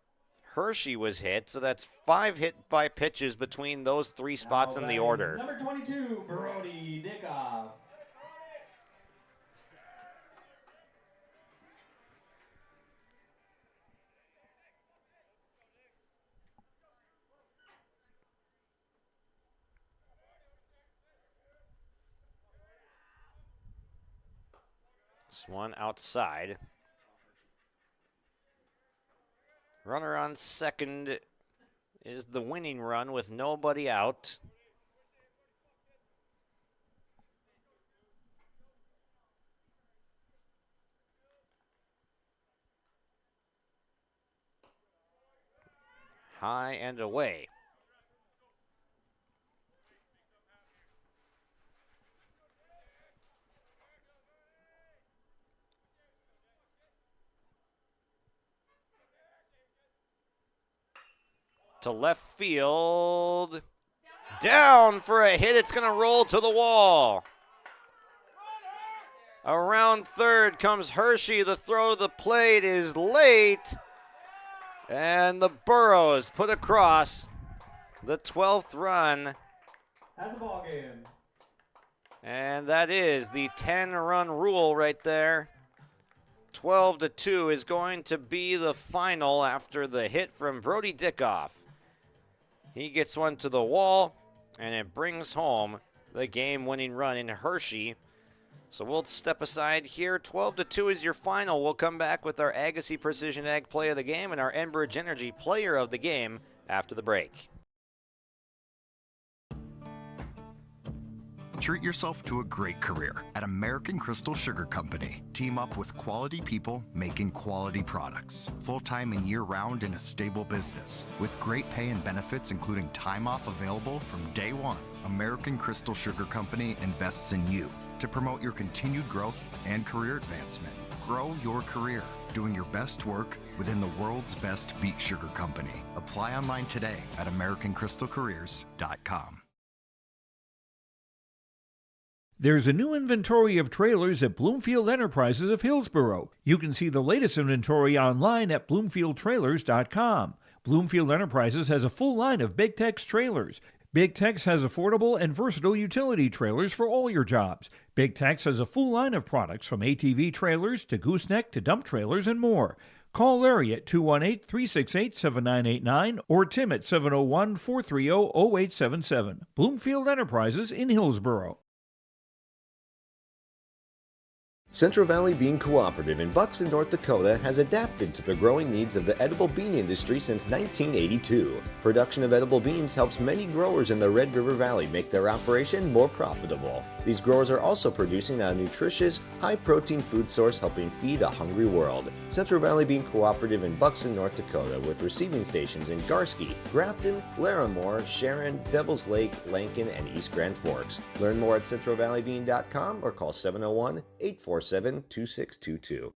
Hershey was hit, so that's 5 hit by pitches between those 3 spots in the order. Number 22, Brody Dickoff. This one outside. Runner on second is the winning run with nobody out. High and away. To left field. Down for a hit. It's going to roll to the wall. Around third comes Hershey. The throw to the plate is late. And the Burros put across the 12th run. That's a ball game. And that is the 10-run rule right there. 12-2 is going to be the final after the hit from Brody Dickoff. He gets one to the wall, and it brings home the game-winning run in Hershey. So we'll step aside here. 12-2 is your final. We'll come back with our Agassi Precision Ag Play of the Game and our Enbridge Energy Player of the Game after the break. Treat yourself to a great career at American Crystal Sugar Company. Team up with quality people making quality products. Full-time and year-round in a stable business. With great pay and benefits including time off available from day one. American Crystal Sugar Company invests in you to promote your continued growth and career advancement. Grow your career doing your best work within the world's best beet sugar company. Apply online today at AmericanCrystalCareers.com. There's a new inventory of trailers at Bloomfield Enterprises of Hillsboro. You can see the latest inventory online at BloomfieldTrailers.com. Bloomfield Enterprises has a full line of Big Tex trailers. Big Tex has affordable and versatile utility trailers for all your jobs. Big Tex has a full line of products from ATV trailers to gooseneck to dump trailers and more. Call Larry at 218-368-7989 or Tim at 701-430-0877. Bloomfield Enterprises in Hillsboro. Central Valley Bean Cooperative in Buxton, North Dakota has adapted to the growing needs of the edible bean industry since 1982. Production of edible beans helps many growers in the Red River Valley make their operation more profitable. These growers are also producing a nutritious, high-protein food source helping feed a hungry world. Central Valley Bean Cooperative in Buxton, North Dakota with receiving stations in Garsky, Grafton, Larimore, Sharon, Devils Lake, Lankin, and East Grand Forks. Learn more at centralvalleybean.com or call 701-847-2622.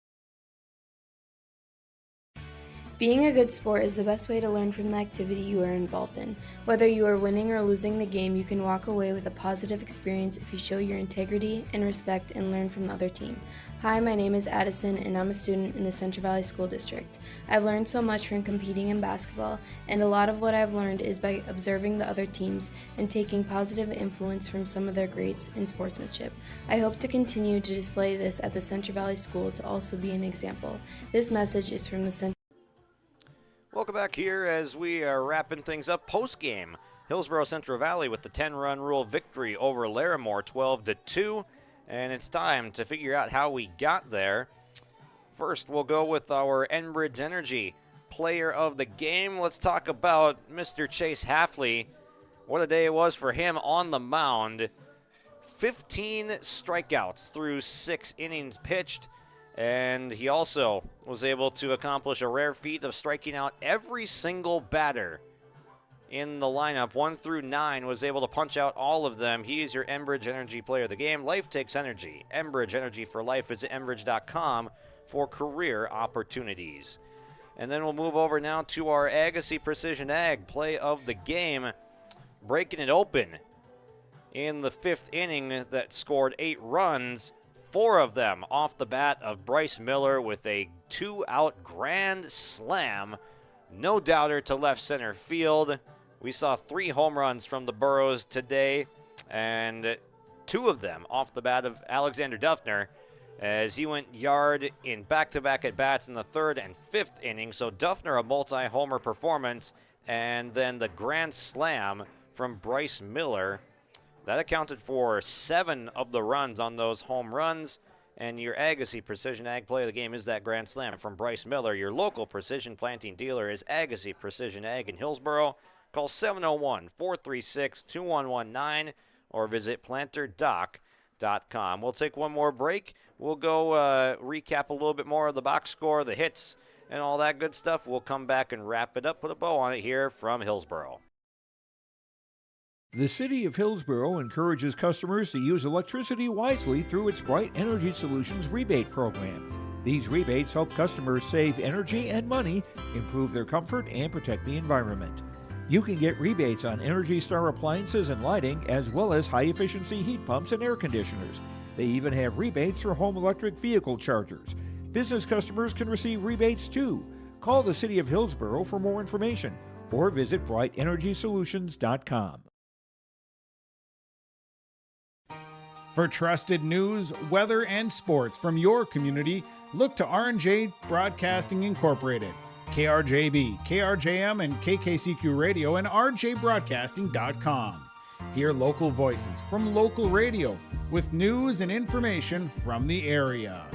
Being a good sport is the best way to learn from the activity you are involved in. Whether you are winning or losing the game, you can walk away with a positive experience if you show your integrity and respect and learn from the other team. Hi, my name is Addison and I'm a student in the Central Valley School District. I've learned so much from competing in basketball, and a lot of what I've learned is by observing the other teams and taking positive influence from some of their greats in sportsmanship. I hope to continue to display this at the Central Valley School to also be an example. This message is from the Central. Welcome back here as we are wrapping things up post-game. Hillsboro Central Valley with the 10-run rule victory over Larimore 12-2. And it's time to figure out how we got there. First, we'll go with our Enbridge Energy player of the game. Let's talk about Mr. Chase Halfley. What a day it was for him on the mound. 15 strikeouts through 6 innings pitched. And he also was able to accomplish a rare feat of striking out every single batter in the lineup. 1 through 9 was able to punch out all of them. He is your Enbridge Energy player of the game. Life takes energy. Enbridge Energy for life. Visit Enbridge.com for career opportunities. And then we'll move over now to our Agassiz Precision Ag play of the game. Breaking it open in the 5th inning that scored 8 runs. 4 of them off the bat of Bryce Miller with a 2-out grand slam. No doubter to left center field. We saw 3 home runs from the Burros today, and 2 of them off the bat of Alexander Duffner as he went yard in back-to-back at-bats in the 3rd and 5th inning. So Duffner, a multi-homer performance, and then the grand slam from Bryce Miller. That accounted for 7 of the runs on those home runs. And your Agassiz Precision Ag play of the game is that grand slam from Bryce Miller. Your local precision planting dealer is Agassiz Precision Ag in Hillsboro. Call 701-436-2119 or visit planterdoc.com. We'll take one more break. We'll go recap a little bit more of the box score, the hits, and all that good stuff. We'll come back and wrap it up, put a bow on it here from Hillsboro. The City of Hillsboro encourages customers to use electricity wisely through its Bright Energy Solutions rebate program. These rebates help customers save energy and money, improve their comfort, and protect the environment. You can get rebates on Energy Star appliances and lighting, as well as high-efficiency heat pumps and air conditioners. They even have rebates for home electric vehicle chargers. Business customers can receive rebates too. Call the City of Hillsboro for more information or visit brightenergysolutions.com. For trusted news, weather, and sports from your community, look to R&J Broadcasting Incorporated, KRJB, KRJM, and KKCQ Radio, and rjbroadcasting.com. Hear local voices from local radio with news and information from the area.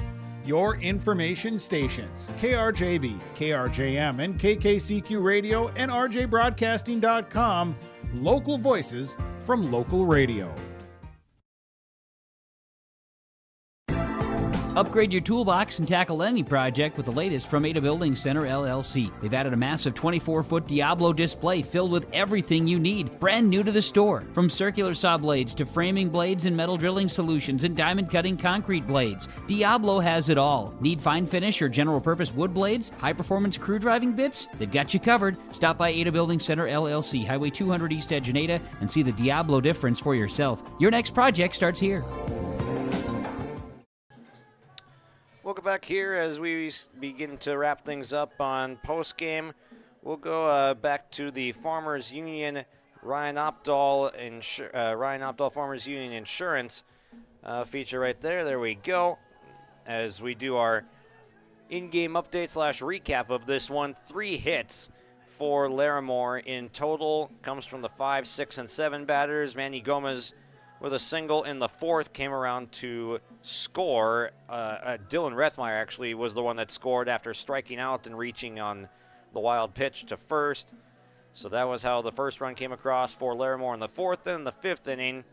Your information stations, KRJB, KRJM, and KKCQ Radio, and rjbroadcasting.com. Local voices from local radio. Upgrade your toolbox and tackle any project with the latest from Ada Building Center, LLC. They've added a massive 24-foot Diablo display filled with everything you need, brand new to the store. From circular saw blades to framing blades and metal drilling solutions and diamond cutting concrete blades, Diablo has it all. Need fine finish or general purpose wood blades? High-performance crew driving bits? They've got you covered. Stop by Ada Building Center, LLC, Highway 200 East Edge in Ada, and see the Diablo difference for yourself. Your next project starts here. Welcome back here as we begin to wrap things up on postgame. We'll go back to the Farmers Union Ryan Opdahl Farmers Union Insurance feature right there. There we go. As we do our in-game update / recap of this one. 3 hits for Larimore in total. Comes from the 5, 6, and 7 batters. Manny Gomez with a single in the 4th came around to score. Dylan Rethmeyer actually was the one that scored after striking out and reaching on the wild pitch to first. So that was how the first run came across for Larimore in the 4th. And the 5th inning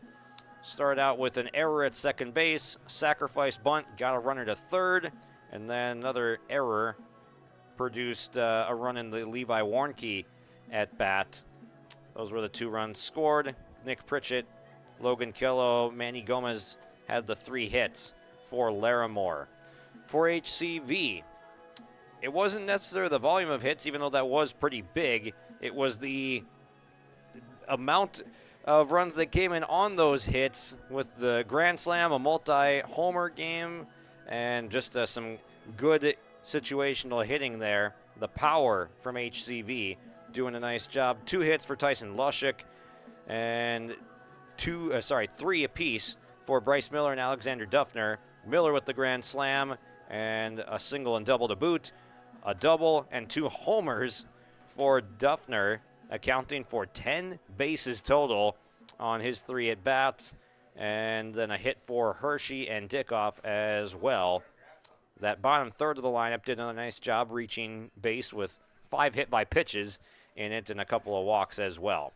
started out with an error at second base, sacrifice bunt, got a runner to third, and then another error produced a run in the Levi Warnke at bat. Those were the 2 runs scored. Nick Pritchett, Logan Killo, Manny Gomez had the 3 hits for Larimore. For HCV, it wasn't necessarily the volume of hits, even though that was pretty big. It was the amount of runs that came in on those hits with the grand slam, a multi-homer game, and just some good situational hitting there. The power from HCV doing a nice job. 2 hits for Tyson Lushik and 3 apiece for Bryce Miller and Alexander Duffner. Miller with the grand slam and a single and double to boot. A double and 2 homers for Duffner, accounting for 10 bases total on his 3 at-bats. And then a hit for Hershey and Dickoff as well. That bottom third of the lineup did a nice job reaching base with 5 hit by pitches in it and a couple of walks as well.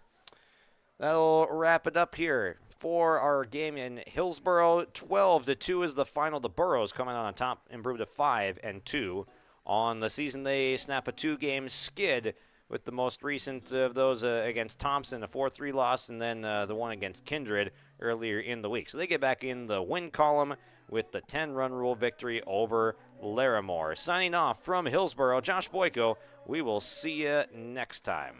That'll wrap it up here for our game in Hillsboro. 12-2 is the final. The Burros coming on top, improved to 5-2 on the season. They snap a 2-game skid with the most recent of those against Thompson, a 4-3 loss, and then the one against Kindred earlier in the week. So they get back in the win column with the 10-run rule victory over Larimore. Signing off from Hillsboro, Josh Boyko. We will see you next time.